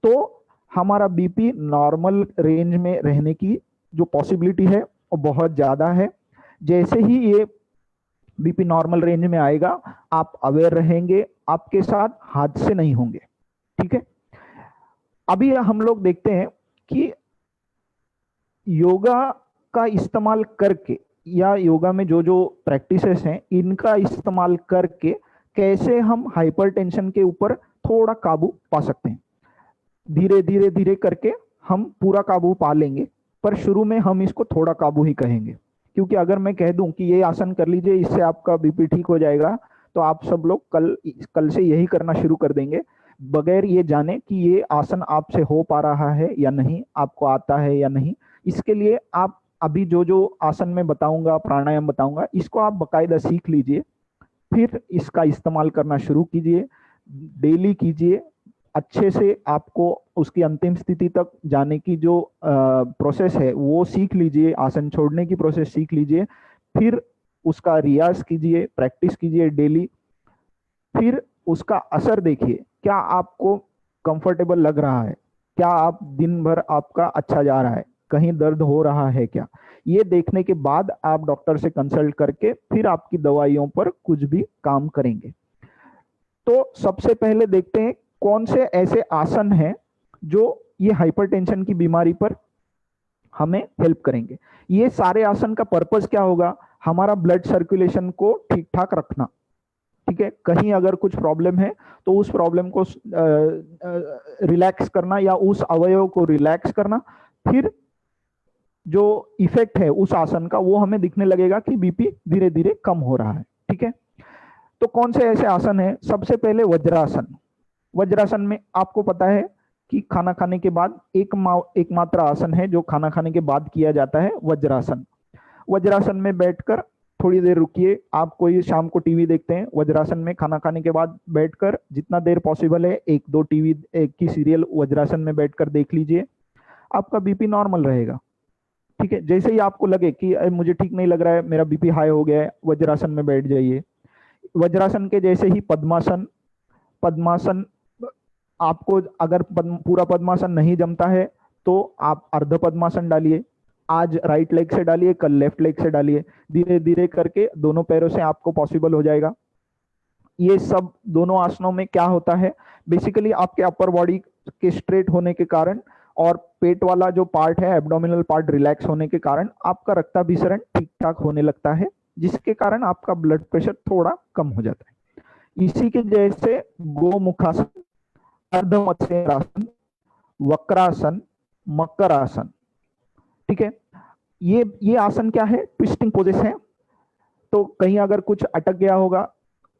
तो हमारा बीपी नॉर्मल रेंज में रहने की जो पॉसिबिलिटी है वो बहुत ज्यादा है। जैसे ही ये बीपी नॉर्मल रेंज में आएगा, आप अवेयर रहेंगे, आपके साथ हादसे नहीं होंगे, ठीक है। अभी हम लोग देखते हैं कि योगा का इस्तेमाल करके या योगा में जो जो प्रैक्टिसेस हैं, इनका इस्तेमाल करके कैसे हम हाइपरटेंशन के ऊपर थोड़ा काबू पा सकते हैं। धीरे धीरे धीरे करके हम पूरा काबू पा लेंगे, पर शुरू में हम इसको थोड़ा काबू ही कहेंगे, क्योंकि अगर मैं कह दूं कि ये आसन कर लीजिए, इससे आपका बीपी ठीक हो जाएगा, तो आप सब लोग कल से यही करना शुरू कर देंगे, बगैर ये जाने कि ये आसन आपसे हो पा रहा है या नहीं, आपको आता है या नहीं। इसके लिए आप अभी जो जो आसन में बताऊंगा, प्राणायाम बताऊंगा, इसको आप बकायदा सीख लीजिए, फिर इसका इस्तेमाल करना शुरू कीजिए, डेली कीजिए, अच्छे से आपको उसकी अंतिम स्थिति तक जाने की जो प्रोसेस है वो सीख लीजिए, आसन छोड़ने की प्रोसेस सीख लीजिए, फिर उसका रियाज कीजिए, प्रैक्टिस कीजिए डेली, फिर उसका असर देखिए, क्या आपको कंफर्टेबल लग रहा है, क्या आप दिन भर आपका अच्छा जा रहा है, कहीं दर्द हो रहा है क्या। ये देखने के बाद आप डॉक्टर से कंसल्ट करके फिर आपकी दवाइयों पर कुछ भी काम करेंगे। तो सबसे पहले देखते हैं कौन से ऐसे आसन हैं जो ये हाइपरटेंशन की बीमारी पर हमें हेल्प करेंगे। ये सारे आसन का पर्पस क्या होगा? हमारा ब्लड सर्कुलेशन को ठीक ठाक रखना, ठीक है। कहीं अगर कुछ प्रॉब्लम है तो उस प्रॉब्लम को रिलैक्स करना या उस अवयव को रिलैक्स करना, फिर जो इफेक्ट है उस आसन का वो हमें दिखने लगेगा कि बीपी धीरे धीरे कम हो रहा है, ठीक है। तो कौन से ऐसे आसन है? सबसे पहले वज्रासन। वज्रासन में आपको पता है कि खाना खाने के बाद एकमात्र आसन है जो खाना खाने के बाद किया जाता है, वज्रासन। वज्रासन में बैठकर थोड़ी देर रुकिए। आप कोई शाम को टीवी देखते हैं, वज्रासन में खाना खाने के बाद बैठकर जितना देर पॉसिबल है एक दो टीवी एक की सीरियल वज्रासन में बैठकर देख लीजिए, आपका बीपी नॉर्मल रहेगा, ठीक है। जैसे ही आपको लगे कि मुझे ठीक नहीं लग रहा है, मेरा बीपी हाई हो गया है, वज्रासन में बैठ जाइए। वज्रासन के जैसे ही पद्मासन। पद्मासन आपको अगर पूरा पद्मासन नहीं जमता है तो आप अर्ध पद्मासन डालिए। आज राइट लेग से डालिए, कल लेफ्ट लेग से डालिए, धीरे धीरे करके दोनों पैरों से आपको पॉसिबल हो जाएगा। ये सब दोनों आसनों में क्या होता है, बेसिकली आपके अपर बॉडी के स्ट्रेट होने के कारण और पेट वाला जो पार्ट है, एब्डोमिनल पार्ट रिलैक्स होने के कारण आपका रक्ताभिसरण ठीक ठाक होने लगता है, जिसके कारण आपका ब्लड प्रेशर थोड़ा कम हो जाता है। इसी के जैसे गोमुखासन, अर्धमत्स्यासन, वक्रासन, मकर आसन, ठीक है। ये आसन क्या है? ट्विस्टिंग पोजेस है। तो कहीं अगर कुछ अटक गया होगा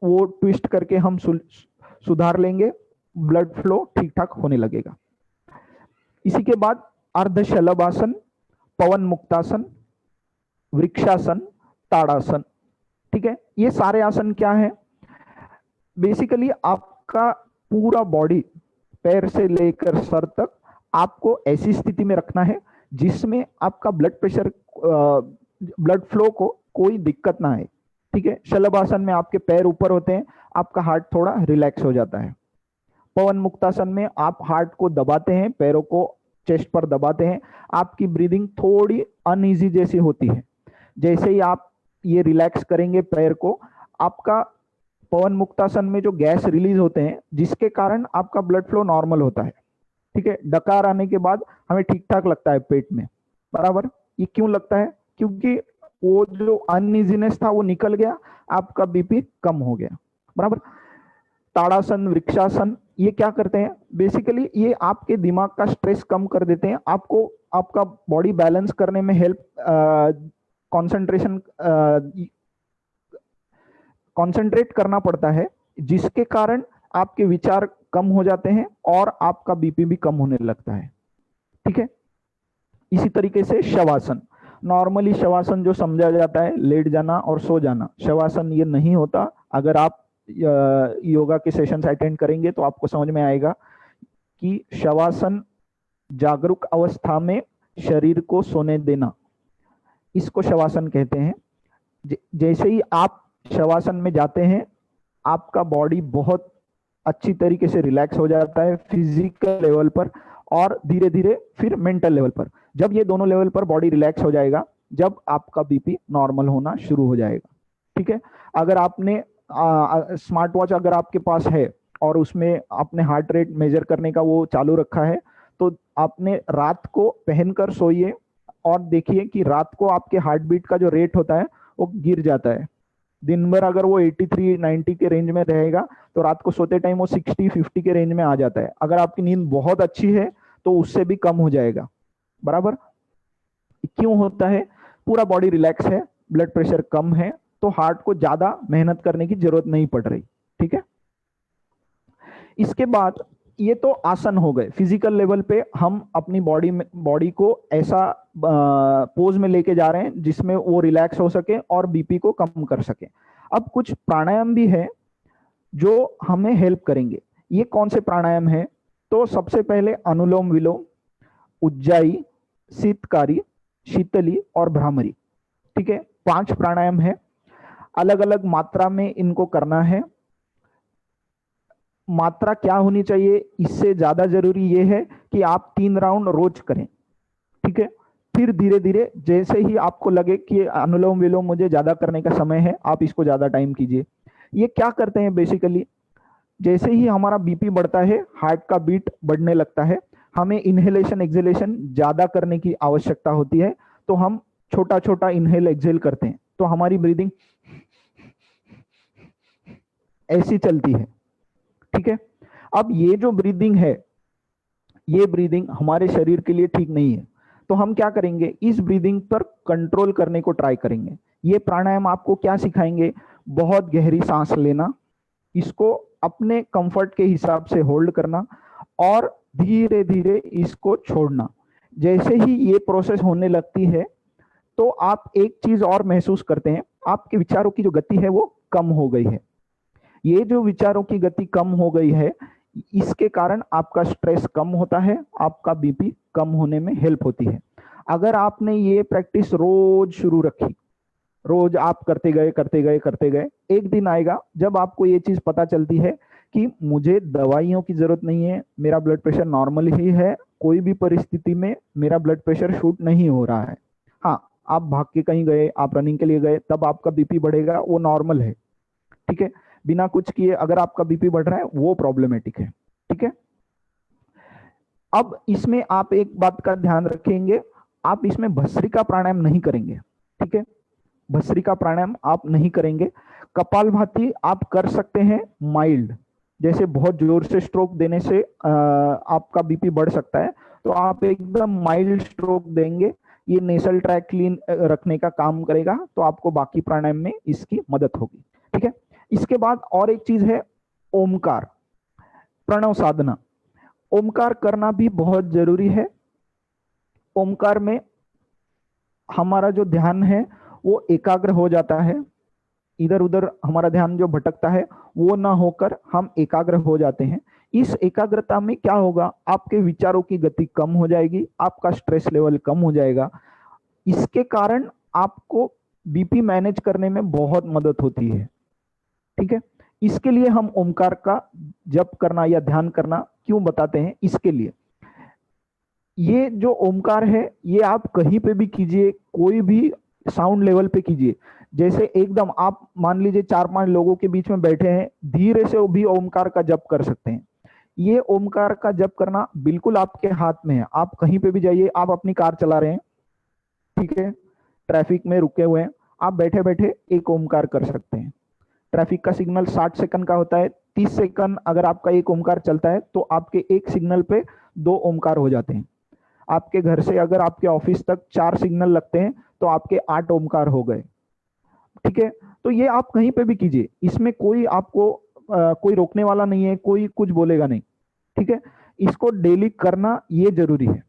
वो ट्विस्ट करके हम सुधार लेंगे, ब्लड फ्लो ठीक ठाक होने लगेगा। इसी के बाद अर्धशलभासन, पवन मुक्तासन, वृक्षासन, ताड़ासन, ठीक है। ये सारे आसन क्या है? बेसिकली आपका पूरा बॉडी पैर से लेकर सर तक आपको ऐसी स्थिति में रखना है जिसमें आपका ब्लड प्रेशर, ब्लड फ्लो को कोई दिक्कत ना आए, ठीक है। शलभासन में आपके पैर ऊपर होते हैं, आपका हार्ट थोड़ा रिलैक्स हो जाता है। पवन मुक्तासन में आप हार्ट को दबाते हैं, पैरों को चेस्ट पर दबाते हैं, आपकी ब्रीदिंग थोड़ी अनईजी जैसी होती है। जैसे ही आप ये रिलैक्स करेंगे पैर को, आपका पवन मुक्तासन में जो गैस रिलीज होते हैं, जिसके कारण आपका ब्लड फ्लो नॉर्मल होता है। ठीक है, डकार आने के बाद हमें ठीक ठाक लगता है पेट में, बराबर। ये क्यों लगता है? क्योंकि वो जो अनइजीनेस था वो निकल गया, आपका बीपी कम हो गया, बराबर। ताड़ासन, वृक्षासन, ये क्या करते हैं? बेसिकली ये आपके दिमाग का स्ट्रेस कम कर देते हैं, आपको आपका बॉडी बैलेंस करने में हेल्प, कंसंट्रेट करना पड़ता है, जिसके कारण आपके विचार कम हो जाते हैं और आपका बीपी भी कम होने लगता है। ठीक है, इसी तरीके से शवासन। नॉर्मली शवासन जो समझा जाता है लेट जाना और सो जाना, शवासन ये नहीं होता। अगर आप योगा के सेशंस अटेंड करेंगे तो आपको समझ में आएगा कि शवासन जागरूक अवस्था में शरीर को सोने देना, इसको शवासन कहते हैं। जैसे ही आप शवासन में जाते हैं, आपका बॉडी बहुत अच्छी तरीके से रिलैक्स हो जाता है फिजिकल लेवल पर और धीरे धीरे फिर मेंटल लेवल पर। जब ये दोनों लेवल पर बॉडी रिलैक्स हो जाएगा, जब आपका बीपी नॉर्मल होना शुरू हो जाएगा। ठीक है, अगर आपने स्मार्ट वॉच अगर आपके पास है और उसमें आपने हार्ट रेट मेजर करने का वो चालू रखा है, तो आपने रात को पहनकर सोइए और देखिए कि रात को आपके हार्ट बीट का जो रेट होता है वो गिर जाता है। दिन भर अगर वो 83-90 के रेंज में रहेगा, तो रात को सोते टाइम वो 60-50 के रेंज में आ जाता है। अगर आपकी नींद बहुत अच्छी है तो उससे भी कम हो जाएगा, बराबर। क्यों होता है? पूरा बॉडी रिलैक्स है, ब्लड प्रेशर कम है, तो हार्ट को ज्यादा मेहनत करने की जरूरत नहीं पड़ रही। ठीक है, इसके बाद ये तो आसन हो गए। फिजिकल लेवल पे हम अपनी बॉडी को ऐसा पोज में लेके जा रहे हैं जिसमें वो रिलैक्स हो सके और बीपी को कम कर सके। अब कुछ प्राणायाम भी है जो हमें हेल्प करेंगे। ये कौन से प्राणायाम है? तो सबसे पहले अनुलोम विलोम, उज्जाई, शीतकारी, शीतली और भ्रामरी। ठीक है, 5 प्राणायाम है, अलग अलग मात्रा में इनको करना है। मात्रा क्या होनी चाहिए, इससे ज्यादा जरूरी यह है कि आप 3 राउंड रोज करें। ठीक है, फिर धीरे धीरे जैसे ही आपको लगे कि अनुलोम विलोम मुझे ज्यादा करने का समय है, आप इसको ज्यादा टाइम कीजिए। ये क्या करते हैं बेसिकली, जैसे ही हमारा बीपी बढ़ता है, हार्ट का बीट बढ़ने लगता है, हमें इनहेलेशन एक्सहेलेशन ज्यादा करने की आवश्यकता होती है। तो हम छोटा छोटा इनहेल एक्सहेल करते हैं, तो हमारी ब्रीदिंग ऐसी चलती है। ठीक है, अब ये जो ब्रीदिंग है, ये ब्रीदिंग हमारे शरीर के लिए ठीक नहीं है। तो हम क्या करेंगे, इस ब्रीदिंग पर कंट्रोल करने को ट्राई करेंगे। ये प्राणायाम आपको क्या सिखाएंगे? बहुत गहरी सांस लेना, इसको अपने कंफर्ट के हिसाब से होल्ड करना और धीरे धीरे इसको छोड़ना। जैसे ही ये प्रोसेस होने लगती है, तो आप एक चीज और महसूस करते हैं, आपके विचारों की जो गति है वो कम हो गई है। ये जो विचारों की गति कम हो गई है, इसके कारण आपका स्ट्रेस कम होता है, आपका बीपी कम होने में हेल्प होती है। अगर आपने ये प्रैक्टिस रोज शुरू रखी, रोज आप करते गए, एक दिन आएगा जब आपको ये चीज पता चलती है कि मुझे दवाइयों की जरूरत नहीं है, मेरा ब्लड प्रेशर नॉर्मल ही है, कोई भी परिस्थिति में मेरा ब्लड प्रेशर शूट नहीं हो रहा है। हाँ, आप भाग के कहीं गए, आप रनिंग के लिए गए, तब आपका बीपी बढ़ेगा, वो नॉर्मल है। ठीक है, बिना कुछ किए अगर आपका बीपी बढ़ रहा है वो प्रॉब्लमेटिक है। ठीक है, अब इसमें आप एक बात का ध्यान रखेंगे, आप इसमें भस्त्रिका प्राणायाम नहीं करेंगे। ठीक है, भस्त्रिका प्राणायाम आप नहीं करेंगे। कपालभाति आप कर सकते हैं माइल्ड, जैसे बहुत जोर से स्ट्रोक देने से आपका बीपी बढ़ सकता है, तो आप एकदम माइल्ड स्ट्रोक देंगे, ये नेसल ट्रैक क्लीन रखने का काम करेगा, तो आपको बाकी प्राणायाम में इसकी मदद होगी। ठीक है, इसके बाद और एक चीज है ओमकार, प्रणव साधना। ओमकार करना भी बहुत जरूरी है। ओमकार में हमारा जो ध्यान है वो एकाग्र हो जाता है, इधर उधर हमारा ध्यान जो भटकता है वो ना होकर हम एकाग्र हो जाते हैं। इस एकाग्रता में क्या होगा, आपके विचारों की गति कम हो जाएगी, आपका स्ट्रेस लेवल कम हो जाएगा। इसके कारण आपको बीपी मैनेज करने में बहुत मदद होती है। ठीक है, इसके लिए हम ओमकार का जप करना या ध्यान करना क्यों बताते हैं, इसके लिए ये जो ओमकार है ये आप कहीं पे भी कीजिए, कोई भी साउंड लेवल पे कीजिए। जैसे एकदम आप मान लीजिए 4-5 लोगों के बीच में बैठे हैं, धीरे से भी ओमकार का जप कर सकते हैं। ये ओमकार का जप करना बिल्कुल आपके हाथ में है। आप कहीं पे भी जाइए, आप अपनी कार चला रहे हैं, ठीक है, ट्रैफिक में रुके हुए हैं, आप बैठे बैठे एक ओमकार कर सकते हैं। ट्रैफिक का सिग्नल 60 सेकंड का होता है, 30 सेकंड अगर आपका एक ओमकार चलता है तो आपके एक सिग्नल पे 2 ओमकार हो जाते हैं। आपके घर से अगर आपके ऑफिस तक 4 सिग्नल लगते हैं तो आपके 8 ओमकार हो गए, ठीक है। तो ये आप कहीं पे भी कीजिए, इसमें कोई आपको कोई रोकने वाला नहीं है, कोई कुछ बोलेगा नहीं, ठीक है। इसको डेली करना ये जरूरी है।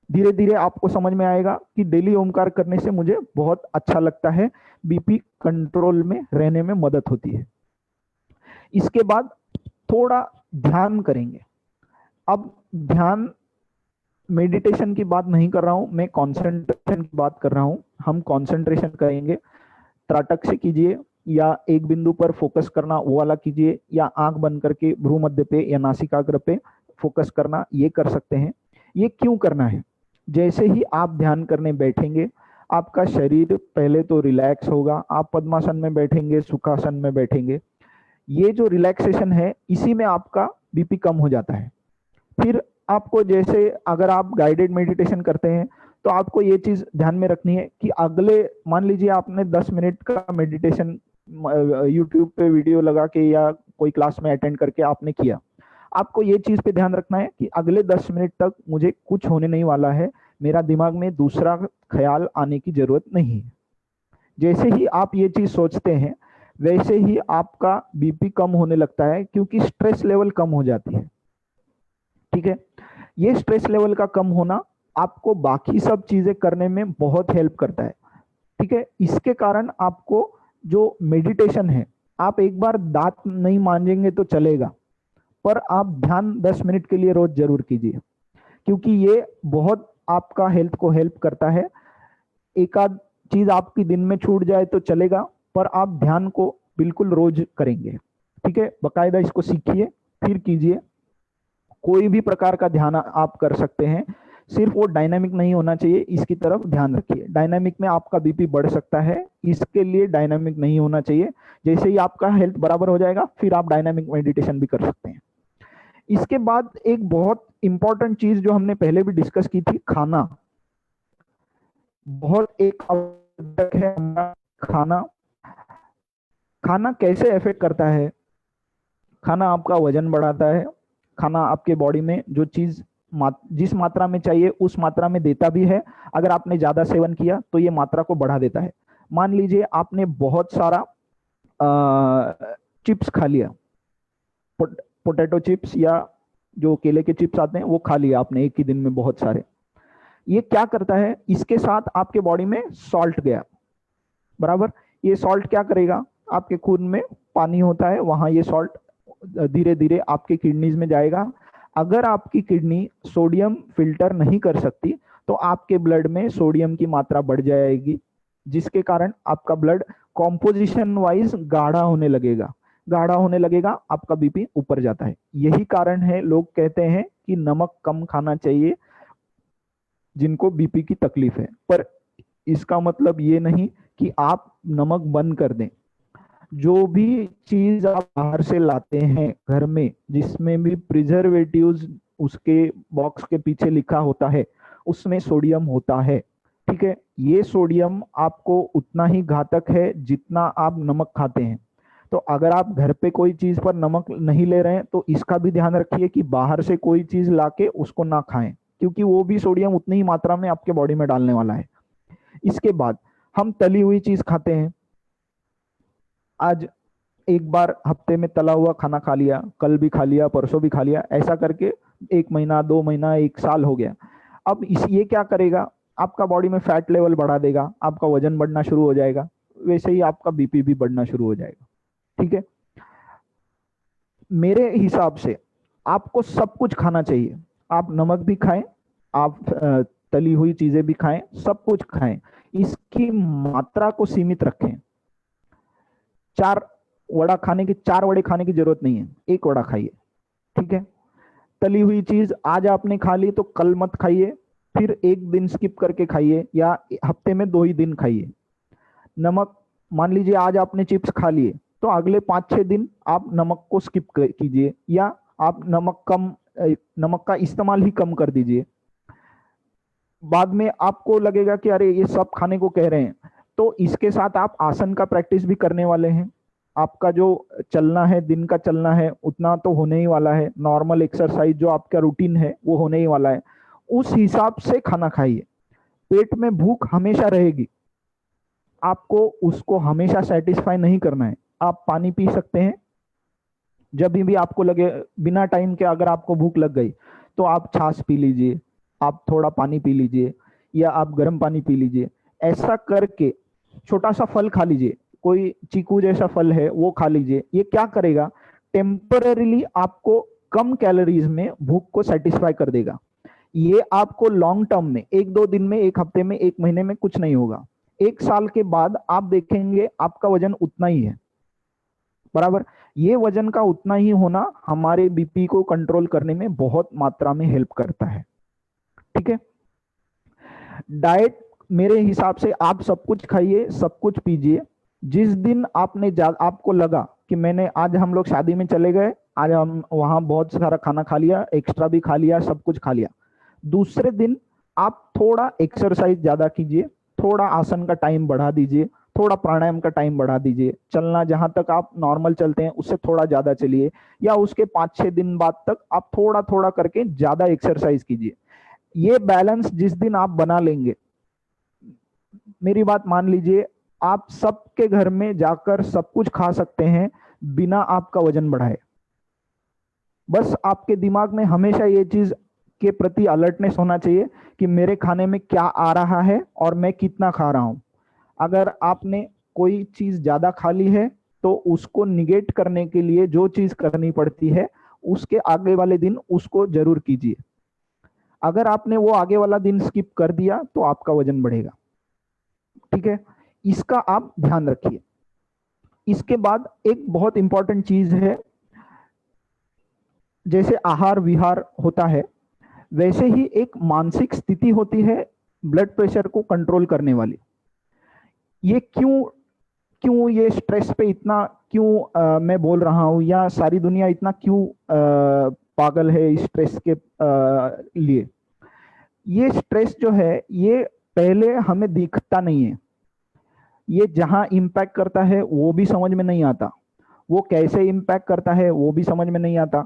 धीरे धीरे आपको समझ में आएगा कि डेली ओमकार करने से मुझे बहुत अच्छा लगता है, बीपी कंट्रोल में रहने में मदद होती है। इसके बाद थोड़ा ध्यान करेंगे। अब ध्यान मेडिटेशन की बात नहीं कर रहा हूं, मैं कंसंट्रेशन की बात कर रहा हूं। हम कंसंट्रेशन करेंगे, त्राटक से कीजिए या एक बिंदु पर फोकस करना वो वाला कीजिए, या आंख बंद करके भ्रू मध्य पे या नासिकाग्र पे फोकस करना, ये कर सकते हैं। ये क्यों करना है? जैसे ही आप ध्यान करने बैठेंगे आपका शरीर पहले तो रिलैक्स होगा। आप पद्मासन में बैठेंगे, सुखासन में बैठेंगे, ये जो रिलैक्सेशन है इसी में आपका बीपी कम हो जाता है। फिर आपको, जैसे अगर आप गाइडेड मेडिटेशन करते हैं तो आपको ये चीज ध्यान में रखनी है कि अगले, मान लीजिए आपने 10 मिनट का मेडिटेशन यूट्यूब पे वीडियो लगा के या कोई क्लास में अटेंड करके आपने किया, आपको ये चीज पे ध्यान रखना है कि अगले 10 मिनट तक मुझे कुछ होने नहीं वाला है, मेरा दिमाग में दूसरा ख्याल आने की जरूरत नहीं है। जैसे ही आप ये चीज सोचते हैं वैसे ही आपका बीपी कम होने लगता है, क्योंकि स्ट्रेस लेवल कम हो जाती है, ठीक है। ये स्ट्रेस लेवल का कम होना आपको बाकी सब चीजें करने में बहुत हेल्प करता है, ठीक है। इसके कारण आपको जो मेडिटेशन है, आप एक बार दांत नहीं मांजेंगे तो चलेगा, पर आप ध्यान 10 मिनट के लिए रोज जरूर कीजिए, क्योंकि ये बहुत आपका हेल्थ को हेल्प करता है। एक आध चीज आपकी दिन में छूट जाए तो चलेगा, पर आप ध्यान को बिल्कुल रोज करेंगे, ठीक है। बकायदा इसको सीखिए, फिर कीजिए। कोई भी प्रकार का ध्यान आप कर सकते हैं, सिर्फ वो डायनामिक नहीं होना चाहिए, इसकी तरफ ध्यान रखिए। डायनामिक में आपका बीपी बढ़ सकता है, इसके लिए डायनामिक नहीं होना चाहिए। जैसे ही आपका हेल्थ बराबर हो जाएगा फिर आप डायनामिक मेडिटेशन भी कर सकते हैं। इसके बाद एक बहुत इंपॉर्टेंट चीज जो हमने पहले भी डिस्कस की थी, खाना बहुत एक आवश्यक है हमारा। खाना खाना कैसे इफेक्ट करता है? खाना आपका वजन बढ़ाता है। खाना आपके बॉडी में जो चीज जिस मात्रा में चाहिए उस मात्रा में देता भी है। अगर आपने ज्यादा सेवन किया तो ये मात्रा को बढ़ा देता है। मान लीजिए आपने बहुत सारा चिप्स खा लिया, पोटैटो चिप्स या जो केले के चिप्स आते हैं वो खा लिया आपने एक ही दिन में बहुत सारे। ये क्या करता है, इसके साथ आपके बॉडी में सॉल्ट गया, बराबर। ये सॉल्ट क्या करेगा, आपके खून में पानी होता है, वहां ये सॉल्ट धीरे धीरे आपके किडनीज में जाएगा। अगर आपकी किडनी सोडियम फिल्टर नहीं कर सकती तो आपके ब्लड में सोडियम की मात्रा बढ़ जाएगी, जिसके कारण आपका ब्लड कॉम्पोजिशन वाइज गाढ़ा होने लगेगा। गाढ़ा होने लगेगा, आपका बीपी ऊपर जाता है। यही कारण है लोग कहते हैं कि नमक कम खाना चाहिए जिनको बीपी की तकलीफ है, पर इसका मतलब ये नहीं कि आप नमक बंद कर दें। जो भी चीज आप बाहर से लाते हैं घर में, जिसमें भी प्रिजर्वेटिव्स उसके बॉक्स के पीछे लिखा होता है, उसमें सोडियम होता है, ठीक है। ये सोडियम आपको उतना ही घातक है जितना आप नमक खाते हैं। तो अगर आप घर पे कोई चीज पर नमक नहीं ले रहे हैं तो इसका भी ध्यान रखिए कि बाहर से कोई चीज लाके उसको ना खाएं, क्योंकि वो भी सोडियम उतनी ही मात्रा में आपके बॉडी में डालने वाला है। इसके बाद हम तली हुई चीज खाते हैं। आज एक बार हफ्ते में तला हुआ खाना खा लिया, कल भी खा लिया, परसों भी खा लिया, ऐसा करके 1 महीना, 2 महीना, 1 साल हो गया। अब ये क्या करेगा, आपका बॉडी में फैट लेवल बढ़ा देगा, आपका वजन बढ़ना शुरू हो जाएगा, वैसे ही आपका बीपी भी बढ़ना शुरू हो जाएगा, ठीक है। मेरे हिसाब से आपको सब कुछ खाना चाहिए। आप नमक भी खाएं, आप तली हुई चीजें भी खाएं, सब कुछ खाएं, इसकी मात्रा को सीमित रखें। 4 वड़ा खाने की 4 वड़े खाने की जरूरत नहीं है, 1 वड़ा खाइए, ठीक है। तली हुई चीज आज आपने खा ली तो कल मत खाइए, फिर एक दिन स्किप करके खाइए या हफ्ते में 2 ही दिन खाइए। नमक, मान लीजिए आज आपने चिप्स खा लिए तो अगले 5-6 दिन आप नमक को स्किप कीजिए या आप नमक का इस्तेमाल ही कम कर दीजिए। बाद में आपको लगेगा कि अरे ये सब खाने को कह रहे हैं, तो इसके साथ आप आसन का प्रैक्टिस भी करने वाले हैं। आपका जो चलना है, दिन का चलना है, उतना तो होने ही वाला है। नॉर्मल एक्सरसाइज जो आपका रूटीन है वो होने ही वाला है। उस हिसाब से खाना खाइए। पेट में भूख हमेशा रहेगी, आपको उसको हमेशा सेटिस्फाई नहीं करना है। आप पानी पी सकते हैं जब भी आपको लगे, बिना टाइम के अगर आपको भूख लग गई तो आप छाछ पी लीजिए, आप थोड़ा पानी पी लीजिए या आप गर्म पानी पी लीजिए। ऐसा करके छोटा सा फल खा लीजिए, कोई चीकू जैसा फल है वो खा लीजिए। ये क्या करेगा, टेम्पररीली आपको कम कैलोरीज में भूख को सेटिस्फाई कर देगा। ये आपको लॉन्ग टर्म में 1-2 दिन में, 1 हफ्ते में, 1 महीने में कुछ नहीं होगा। 1 साल के बाद आप देखेंगे आपका वजन उतना ही है, बराबर। ये वजन का उतना ही होना हमारे बीपी को कंट्रोल करने में बहुत मात्रा में हेल्प करता है, ठीक है। डाइट मेरे हिसाब से आप सब कुछ खाइए, सब कुछ पीजिए। जिस दिन आपको लगा कि मैंने आज, हम लोग शादी में चले गए, आज हम वहां बहुत सारा खाना खा लिया, एक्स्ट्रा भी खा लिया, सब कुछ खा लिया, दूसरे दिन आप थोड़ा एक्सरसाइज ज्यादा कीजिए, थोड़ा आसन का टाइम बढ़ा दीजिए, थोड़ा प्राणायाम का टाइम बढ़ा दीजिए। चलना जहां तक आप नॉर्मल चलते हैं उससे थोड़ा ज्यादा चलिए, या उसके 5-6 दिन बाद तक आप थोड़ा थोड़ा करके ज्यादा एक्सरसाइज कीजिए। ये बैलेंस जिस दिन आप बना लेंगे, मेरी बात मान लीजिए, आप सबके घर में जाकर सब कुछ खा सकते हैं बिना आपका वजन बढ़ाए। बस आपके दिमाग में हमेशा ये चीज के प्रति अलर्टनेस होना चाहिए कि मेरे खाने में क्या आ रहा है और मैं कितना खा रहा हूं। अगर आपने कोई चीज ज्यादा खा ली है तो उसको निगेट करने के लिए जो चीज करनी पड़ती है, उसके आगे वाले दिन उसको जरूर कीजिए। अगर आपने वो आगे वाला दिन स्किप कर दिया तो आपका वजन बढ़ेगा, ठीक है। इसका आप ध्यान रखिए। इसके बाद एक बहुत इंपॉर्टेंट चीज है, जैसे आहार विहार होता है वैसे ही एक मानसिक स्थिति होती है ब्लड प्रेशर को कंट्रोल करने वाली। ये क्यों ये स्ट्रेस पे इतना क्यों मैं बोल रहा हूं, या सारी दुनिया इतना क्यों पागल है इस स्ट्रेस के लिए। ये स्ट्रेस जो है ये पहले हमें दिखता नहीं है, ये जहां इंपैक्ट करता है वो भी समझ में नहीं आता, वो कैसे इंपैक्ट करता है वो भी समझ में नहीं आता।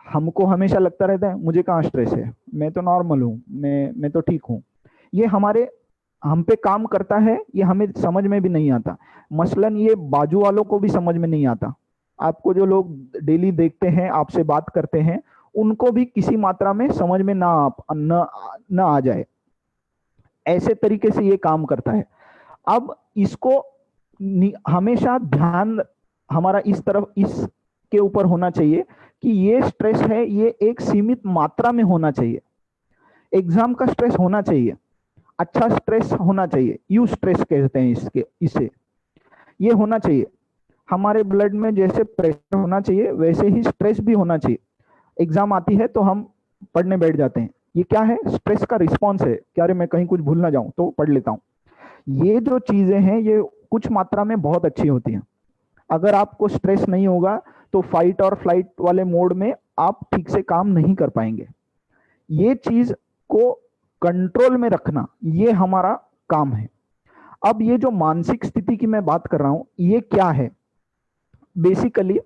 हमको हमेशा लगता रहता है मुझे कहाँ स्ट्रेस है, मैं तो नॉर्मल हूँ, मैं तो ठीक हूँ। ये हम पे काम करता है, ये हमें समझ में भी नहीं आता। मसलन ये बाजू वालों को भी समझ में नहीं आता। आपको जो लोग डेली देखते हैं, आपसे बात करते हैं, उनको भी किसी मात्रा में समझ में ना आ जाए, ऐसे तरीके से ये काम करता है। अब इसको हमेशा ध्यान हमारा इसके ऊपर होना चाहिए कि ये स्ट्रेस है, ये एक सीमित मात्रा में होना चाहिए। एग्जाम का स्ट्रेस होना चाहिए, अच्छा स्ट्रेस होना चाहिए, यू स्ट्रेस कहते हैं इसे, ये होना चाहिए। हमारे ब्लड में जैसे प्रेशर होना चाहिए वैसे ही स्ट्रेस भी होना चाहिए। एग्जाम आती है तो हम पढ़ने बैठ जाते हैं, ये क्या है, स्ट्रेस का रिस्पॉन्स है, क्या अरे मैं कहीं कुछ भूल ना जाऊं तो पढ़ लेता हूं। ये जो चीजें हैं ये कुछ मात्रा में बहुत अच्छी होती हैं। अगर आपको स्ट्रेस नहीं होगा तो फाइट और फ्लाइट वाले मोड में आप ठीक से काम नहीं कर पाएंगे। ये चीज को कंट्रोल में रखना ये हमारा काम है। अब ये जो मानसिक स्थिति की मैं बात कर रहा हूं ये क्या है, बेसिकली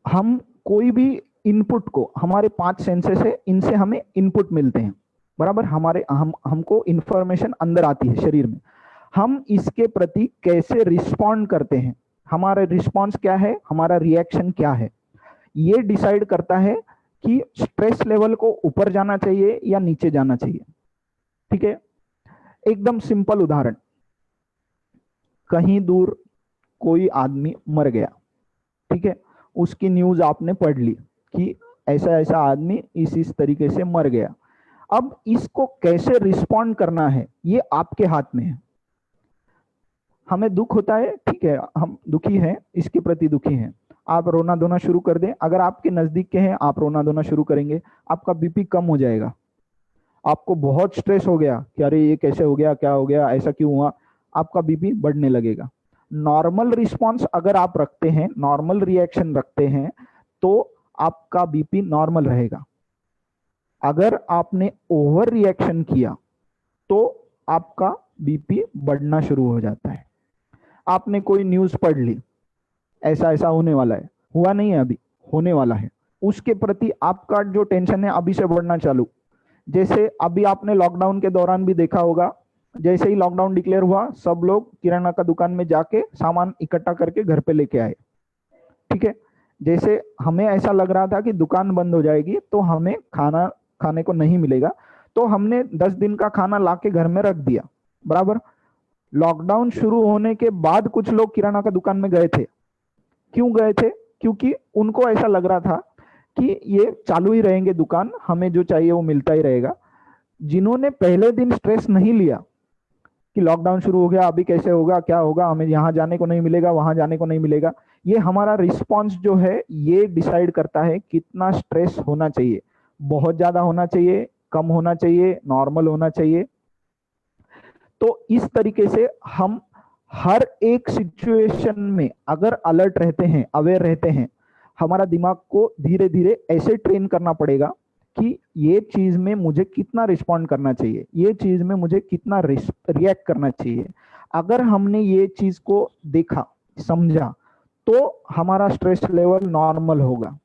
हम कोई भी इनपुट को, हमारे 5 सेंसेस है, इनसे हमें इनपुट मिलते हैं, बराबर। हमको इंफॉर्मेशन अंदर आती है शरीर में, हम इसके प्रति कैसे रिस्पॉन्ड करते हैं, हमारा रिस्पॉन्स क्या है, हमारा रिएक्शन क्या है, ये डिसाइड करता है कि स्ट्रेस लेवल को ऊपर जाना चाहिए या नीचे जाना चाहिए, ठीक है। एकदम सिंपल उदाहरण, कहीं दूर कोई आदमी मर गया, ठीक है, उसकी न्यूज आपने पढ़ ली कि ऐसा ऐसा आदमी इस तरीके से मर गया। अब इसको कैसे रिस्पॉन्ड करना है ये आपके हाथ में है। हमें दुख होता है, ठीक है, हम दुखी हैं, इसके प्रति दुखी हैं, आप रोना धोना शुरू कर दें। अगर आपके नजदीक के हैं आप रोना धोना शुरू करेंगे, आपका बीपी कम हो जाएगा। आपको बहुत स्ट्रेस हो गया कि अरे ये कैसे हो गया, क्या हो गया, ऐसा क्यों हुआ, आपका बीपी बढ़ने लगेगा। नॉर्मल रिस्पॉन्स अगर आप रखते हैं, नॉर्मल रिएक्शन रखते हैं, तो आपका बीपी नॉर्मल रहेगा। अगर आपने ओवर रिएक्शन किया तो आपका बीपी बढ़ना शुरू हो जाता है। आपने कोई न्यूज़ पढ़ ली, ऐसा ऐसा होने वाला है, हुआ नहीं है अभी, होने वाला है, उसके प्रति आपका जो टेंशन है अभी से बढ़ना चालू। जैसे अभी आपने लॉकडाउन के दौरान भी देखा होगा, जैसे ही लॉकडाउन डिक्लेयर हुआ, सब लोग किराना का दुकान में जाके सामान इकट्ठा करके घर पे लेके आए। ठीक है, जैसे हमें ऐसा लग रहा था कि दुकान बंद हो जाएगी तो हमें खाना खाने को नहीं मिलेगा, तो हमने 10 दिन का खाना लाके घर में रख दिया, बराबर। लॉकडाउन शुरू होने के बाद कुछ लोग किराना का दुकान में गए थे। क्यों गए थे? क्योंकि उनको ऐसा लग रहा था कि ये चालू ही रहेंगे दुकान, हमें जो चाहिए वो मिलता ही रहेगा। जिन्होंने पहले दिन स्ट्रेस नहीं लिया कि लॉकडाउन शुरू हो गया, अभी कैसे होगा, क्या होगा, हमें यहाँ जाने को नहीं मिलेगा, वहां जाने को नहीं मिलेगा, ये हमारा रिस्पॉन्स जो है ये डिसाइड करता है कितना स्ट्रेस होना चाहिए। बहुत ज्यादा होना चाहिए, कम होना चाहिए, नॉर्मल होना चाहिए। तो इस तरीके से हम हर एक सिचुएशन में अगर अलर्ट रहते हैं, अवेयर रहते हैं, हमारा दिमाग को धीरे धीरे ऐसे ट्रेन करना पड़ेगा कि ये चीज में मुझे कितना रिस्पॉन्ड करना चाहिए, ये चीज में मुझे कितना रिएक्ट करना चाहिए। अगर हमने ये चीज को देखा, समझा, तो हमारा स्ट्रेस लेवल नॉर्मल होगा।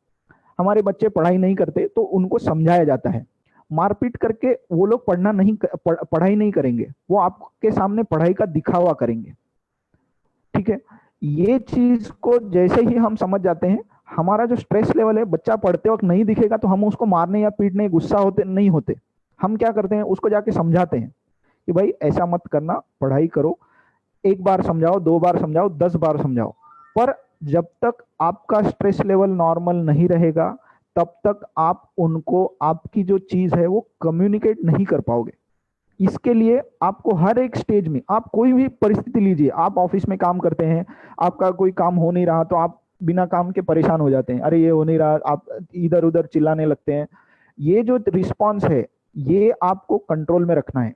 हमारे बच्चे पढ़ाई नहीं करते तो उनको समझाया जाता है, मारपीट करके वो लोग पढ़ाई नहीं करेंगे, वो आपके सामने पढ़ाई का दिखावा करेंगे। ठीक है, ये चीज को जैसे ही हम समझ जाते हैं, हमारा जो स्ट्रेस लेवल है, बच्चा पढ़ते वक्त नहीं दिखेगा तो हम उसको मारने या पीटने गुस्सा होते नहीं होते। हम क्या करते हैं, उसको जाके समझाते हैं कि भाई ऐसा मत करना, पढ़ाई करो। एक बार समझाओ, 2 बार समझाओ, 10 बार समझाओ, पर जब तक आपका स्ट्रेस लेवल नॉर्मल नहीं रहेगा तब तक आप उनको आपकी जो चीज है वो कम्युनिकेट नहीं कर पाओगे। इसके लिए आपको हर एक स्टेज में, आप कोई भी परिस्थिति लीजिए, आप ऑफिस में काम करते हैं, आपका कोई काम हो नहीं रहा तो आप बिना काम के परेशान हो जाते हैं, अरे ये हो नहीं रहा, आप इधर उधर चिल्लाने लगते हैं। ये जो रिस्पॉन्स है ये आपको कंट्रोल में रखना है।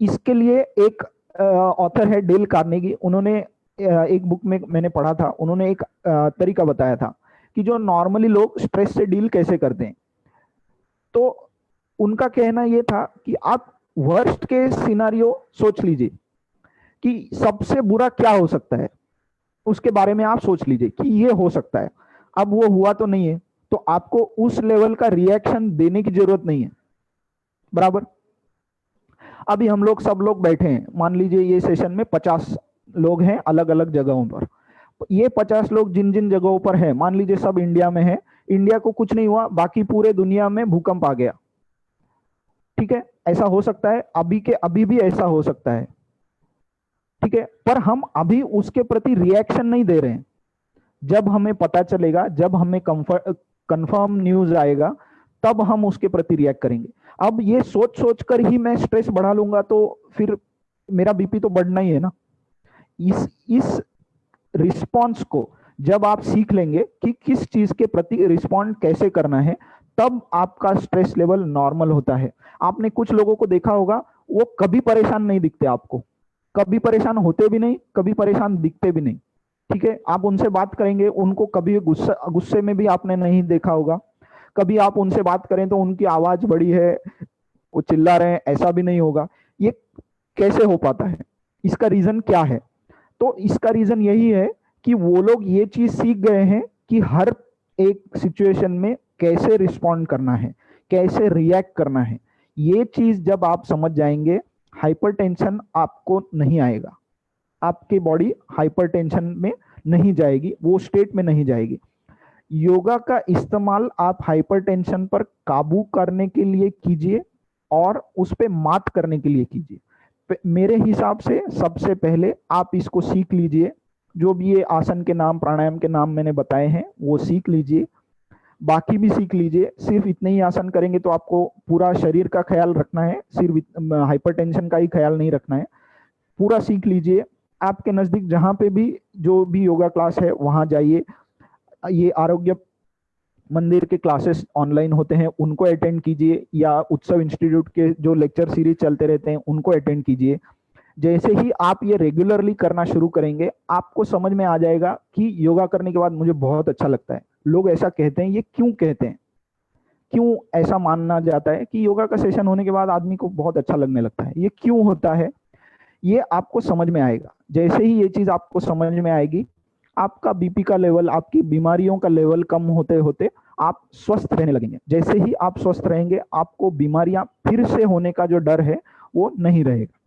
इसके लिए एक ऑथर है डेल कार्नेगी, उन्होंने एक बुक में मैंने पढ़ा था, उन्होंने एक तरीका बताया था कि जो नॉर्मली लोग स्ट्रेस से डील कैसे करते हैं। तो उनका कहना यह था कि आप वर्स्ट के सिनारियो सोच लीजिए कि सबसे बुरा क्या हो सकता है, उसके बारे में आप सोच लीजिए कि ये हो सकता है। अब वो हुआ तो नहीं है, तो आपको उस लेवल का रिएक्शन देने की जरूरत नहीं है, बराबर। अभी हम लोग सब लोग बैठे हैं, मान लीजिए ये सेशन में 50 लोग हैं अलग अलग जगहों पर। ये 50 लोग जिन जिन जगहों पर है, मान लीजिए सब इंडिया में है, इंडिया को कुछ नहीं हुआ, बाकी पूरे दुनिया में भूकंप आ गया। ठीक है, ऐसा हो सकता है, अभी भी ऐसा हो सकता है। ठीक है, पर हम अभी उसके प्रति रिएक्शन नहीं दे रहे हैं। जब हमें पता चलेगा, जब हमें कंफर्म न्यूज आएगा, तब हम उसके प्रति रिएक्ट करेंगे। अब ये सोच सोच कर ही मैं स्ट्रेस बढ़ा लूंगा तो फिर मेरा बीपी तो बढ़ना ही है ना। इस रिस्पॉन्स को जब आप सीख लेंगे कि किस चीज के प्रति रिस्पॉन्ड कैसे करना है, तब आपका स्ट्रेस लेवल नॉर्मल होता है। आपने कुछ लोगों को देखा होगा, वो कभी परेशान नहीं दिखते आपको, कभी परेशान होते भी नहीं, कभी परेशान दिखते भी नहीं। ठीक है, आप उनसे बात करेंगे, उनको कभी गुस्से में भी आपने नहीं देखा होगा। कभी आप उनसे बात करें तो उनकी आवाज बड़ी है, वो चिल्ला रहे हैं, ऐसा भी नहीं होगा। ये कैसे हो पाता है? इसका रीजन क्या है? तो इसका रीजन यही है कि वो लोग ये चीज सीख गए हैं कि हर एक सिचुएशन में कैसे रिस्पॉन्ड करना है, कैसे रिएक्ट करना है। ये चीज जब आप समझ जाएंगे, हाइपरटेंशन आपको नहीं आएगा, आपकी बॉडी हाइपरटेंशन में नहीं जाएगी, वो स्टेट में नहीं जाएगी। योगा का इस्तेमाल आप हाइपरटेंशन पर काबू करने के लिए कीजिए और उस पे मात करने के लिए कीजिए। मेरे हिसाब से सबसे पहले आप इसको सीख लीजिए, जो भी ये आसन के नाम, प्राणायाम के नाम मैंने बताए हैं वो सीख लीजिए, बाकी भी सीख लीजिए। सिर्फ इतने ही आसन करेंगे तो आपको पूरा शरीर का ख्याल रखना है, सिर्फ हाइपरटेंशन का ही ख्याल नहीं रखना है। पूरा सीख लीजिए, आपके नजदीक जहाँ पे भी जो भी योगा क्लास है वहां जाइए। ये आरोग्य मंदिर के क्लासेस ऑनलाइन होते हैं उनको अटेंड कीजिए, या उत्सव इंस्टीट्यूट के जो लेक्चर सीरीज चलते रहते हैं उनको अटेंड कीजिए। जैसे ही आप ये रेगुलरली करना शुरू करेंगे, आपको समझ में आ जाएगा कि योगा करने के बाद मुझे बहुत अच्छा लगता है। लोग ऐसा कहते हैं, ये क्यों कहते हैं, क्यों ऐसा मानना जाता है कि योगा का सेशन होने के बाद आदमी को बहुत अच्छा लगने लगता है, ये क्यों होता है, ये आपको समझ में आएगा। जैसे ही ये चीज आपको समझ में आएगी, आपका बीपी का लेवल, आपकी बीमारियों का लेवल कम होते होते आप स्वस्थ रहने लगेंगे। जैसे ही आप स्वस्थ रहेंगे, आपको बीमारियां फिर से होने का जो डर है वो नहीं रहेगा।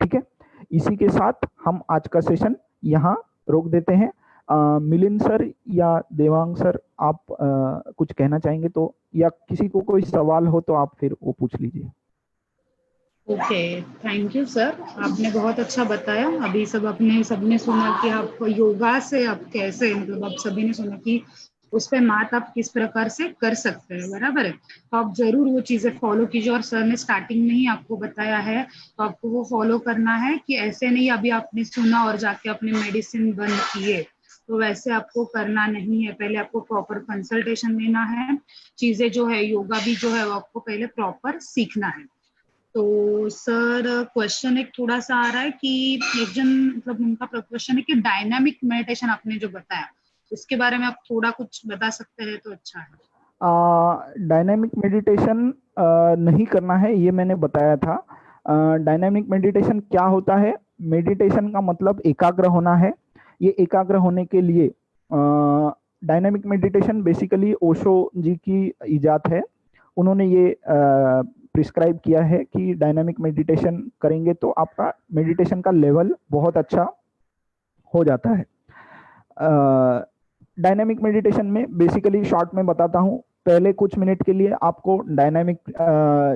ठीक है, इसी के साथ हम आज का सेशन यहाँ रोक देते हैं। मिलिंद सर या देवांग सर, आप कुछ कहना चाहेंगे तो, या किसी को कोई सवाल हो तो आप फिर वो पूछ लीजिए। ओके, थैंक यू सर, आपने बहुत अच्छा बताया। अभी सबने सुना कि आप योगा से आप कैसे, मतलब आप सभी ने सुना कि उस पे मात आप किस प्रकार से कर सकते हैं, बराबर है। तो आप जरूर वो चीजें फॉलो कीजिए, और सर ने स्टार्टिंग में ही आपको बताया है तो आपको वो फॉलो करना है कि ऐसे नहीं अभी आपने सुना और जाके अपने मेडिसिन बंद किए, तो वैसे आपको करना नहीं है। पहले आपको प्रॉपर कंसल्टेशन लेना है, चीजें जो है योगा भी जो है वो आपको पहले प्रॉपर सीखना है। तो सर क्वेश्चन एक थोड़ा सा आ रहा है कि एक जन, मतलब उनका क्वेश्चन है कि डायनामिक मेडिटेशन आपने जो बताया उसके बारे में आप थोड़ा कुछ बता सकते हैं तो अच्छा है। डायनामिक मेडिटेशन नहीं करना है, ये मैंने बताया था। डायनामिक मेडिटेशन क्या होता है? मेडिटेशन का मतलब एकाग्र होना है। ये एकाग्र होने के लिए डायनामिक मेडिटेशन बेसिकली ओशो जी की इजाद है। उन्होंने ये प्रिस्क्राइब किया है कि डायनामिक मेडिटेशन करेंगे तो आपका मेडिटेशन का लेवल बहुत अच्छा हो जाता है। डायनामिक मेडिटेशन में बेसिकली शॉर्ट में बताता हूँ, पहले कुछ मिनट के लिए आपको डायनामिक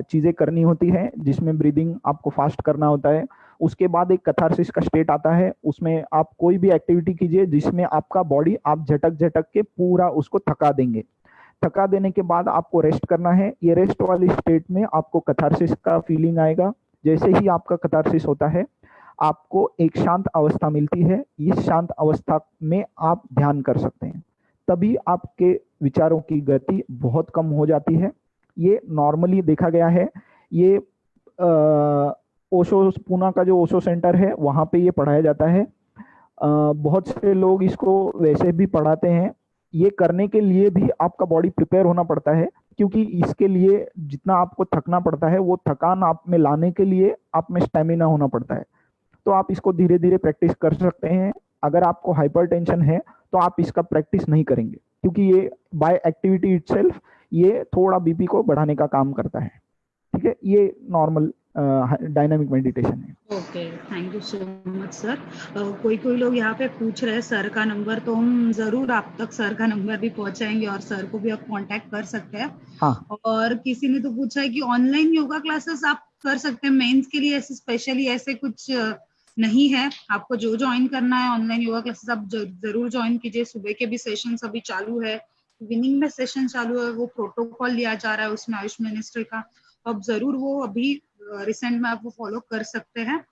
चीजें करनी होती है, जिसमें ब्रीदिंग आपको फास्ट करना होता है। उसके बाद एक कैथारसिस का स्टेट आता है, उसमें आप कोई भी एक्टिविटी कीजिए जिसमें आपका बॉडी आप झटक झटक के पूरा उसको थका देंगे। थका देने के बाद आपको रेस्ट करना है। ये रेस्ट वाली स्टेट में आपको कैथारसिस का फीलिंग आएगा। जैसे ही आपका कैथारसिस होता है, आपको एक शांत अवस्था मिलती है। इस शांत अवस्था में आप ध्यान कर सकते हैं। तभी आपके विचारों की गति बहुत कम हो जाती है। ये नॉर्मली देखा गया है। ये ओशो, पूना का जो ओशो सेंटर है वहाँ पे ये पढ़ाया जाता है। बहुत से लोग इसको वैसे भी पढ़ाते हैं। ये करने के लिए भी आपका बॉडी प्रिपेयर होना पड़ता है, क्योंकि इसके लिए जितना आपको थकना पड़ता है वो थकान आप में लाने के लिए आप में स्टेमिना होना पड़ता है। तो आप इसको धीरे धीरे प्रैक्टिस कर सकते हैं। अगर आपको हाइपरटेंशन है तो आप इसका प्रैक्टिस नहीं करेंगे, क्योंकि ये बाय एक्टिविटी इटसेल्फ ये थोड़ा बीपी को बढ़ाने का काम करता है। ठीक है, ये नॉर्मल डायनामिक मेडिटेशन है। Okay, thank you so much sir. कोई लोग यहाँ पे पूछ रहे हैं सर का नंबर, तो हम जरूर आप तक सर का नंबर भी पहुंचाएंगे और सर को भी आप कांटेक्ट कर सकते हैं। हाँ, और किसी ने तो पूछा है कि ऑनलाइन योगा क्लासेस आप कर सकते हैं मेंस के लिए, ऐसे स्पेशली ऐसे कुछ नहीं है। आपको जो ज्वाइन करना है ऑनलाइन योगा क्लासेस आप जरूर ज्वाइन कीजिए। सुबह के भी सेशन अभी चालू है, इवनिंग में सेशन चालू है, वो प्रोटोकॉल लिया जा रहा है उसमें आयुष मिनिस्ट्री का। अब जरूर वो अभी रिसेंट में आप वो फॉलो कर सकते हैं।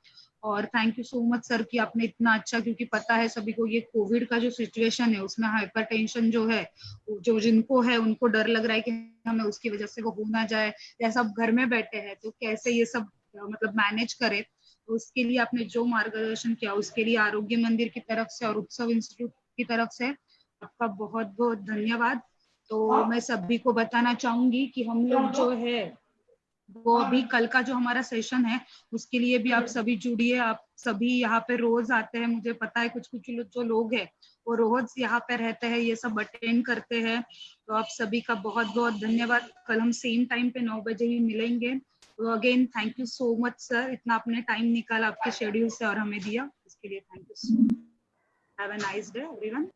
और thank you so much sir कि आपने इतना अच्छा, क्योंकि पता है सभी को ये कोविड का जो सिचुएशन है उसमें हाइपरटेंशन जो है, जो जिनको है उनको डर लग रहा है कि हमें उसकी वजह से वो हो ना जाए, या सब घर में बैठे हैं तो कैसे ये सब मतलब मैनेज करे। तो उसके लिए आपने जो मार्गदर्शन किया उसके लिए आरोग्य मंदिर की तरफ से और उत्सव इंस्टीट्यूट की तरफ से आपका बहुत बहुत धन्यवाद। तो मैं सभी को बताना चाहूंगी कि हम लोग जो है वो अभी कल का जो हमारा सेशन है उसके लिए भी आप सभी जुड़िए। आप सभी यहाँ पे रोज आते हैं, मुझे पता है कुछ जो लोग हैं वो रोज यहाँ पे रहते हैं, ये सब अटेंड करते हैं। तो आप सभी का बहुत बहुत धन्यवाद। कल हम सेम टाइम पे 9 बजे ही मिलेंगे। तो again thank you so much sir, इतना आपने टाइम निकाला आपके शेड्यूल से और हमें दिया, इसके लिए thank you so much. Have a nice day everyone.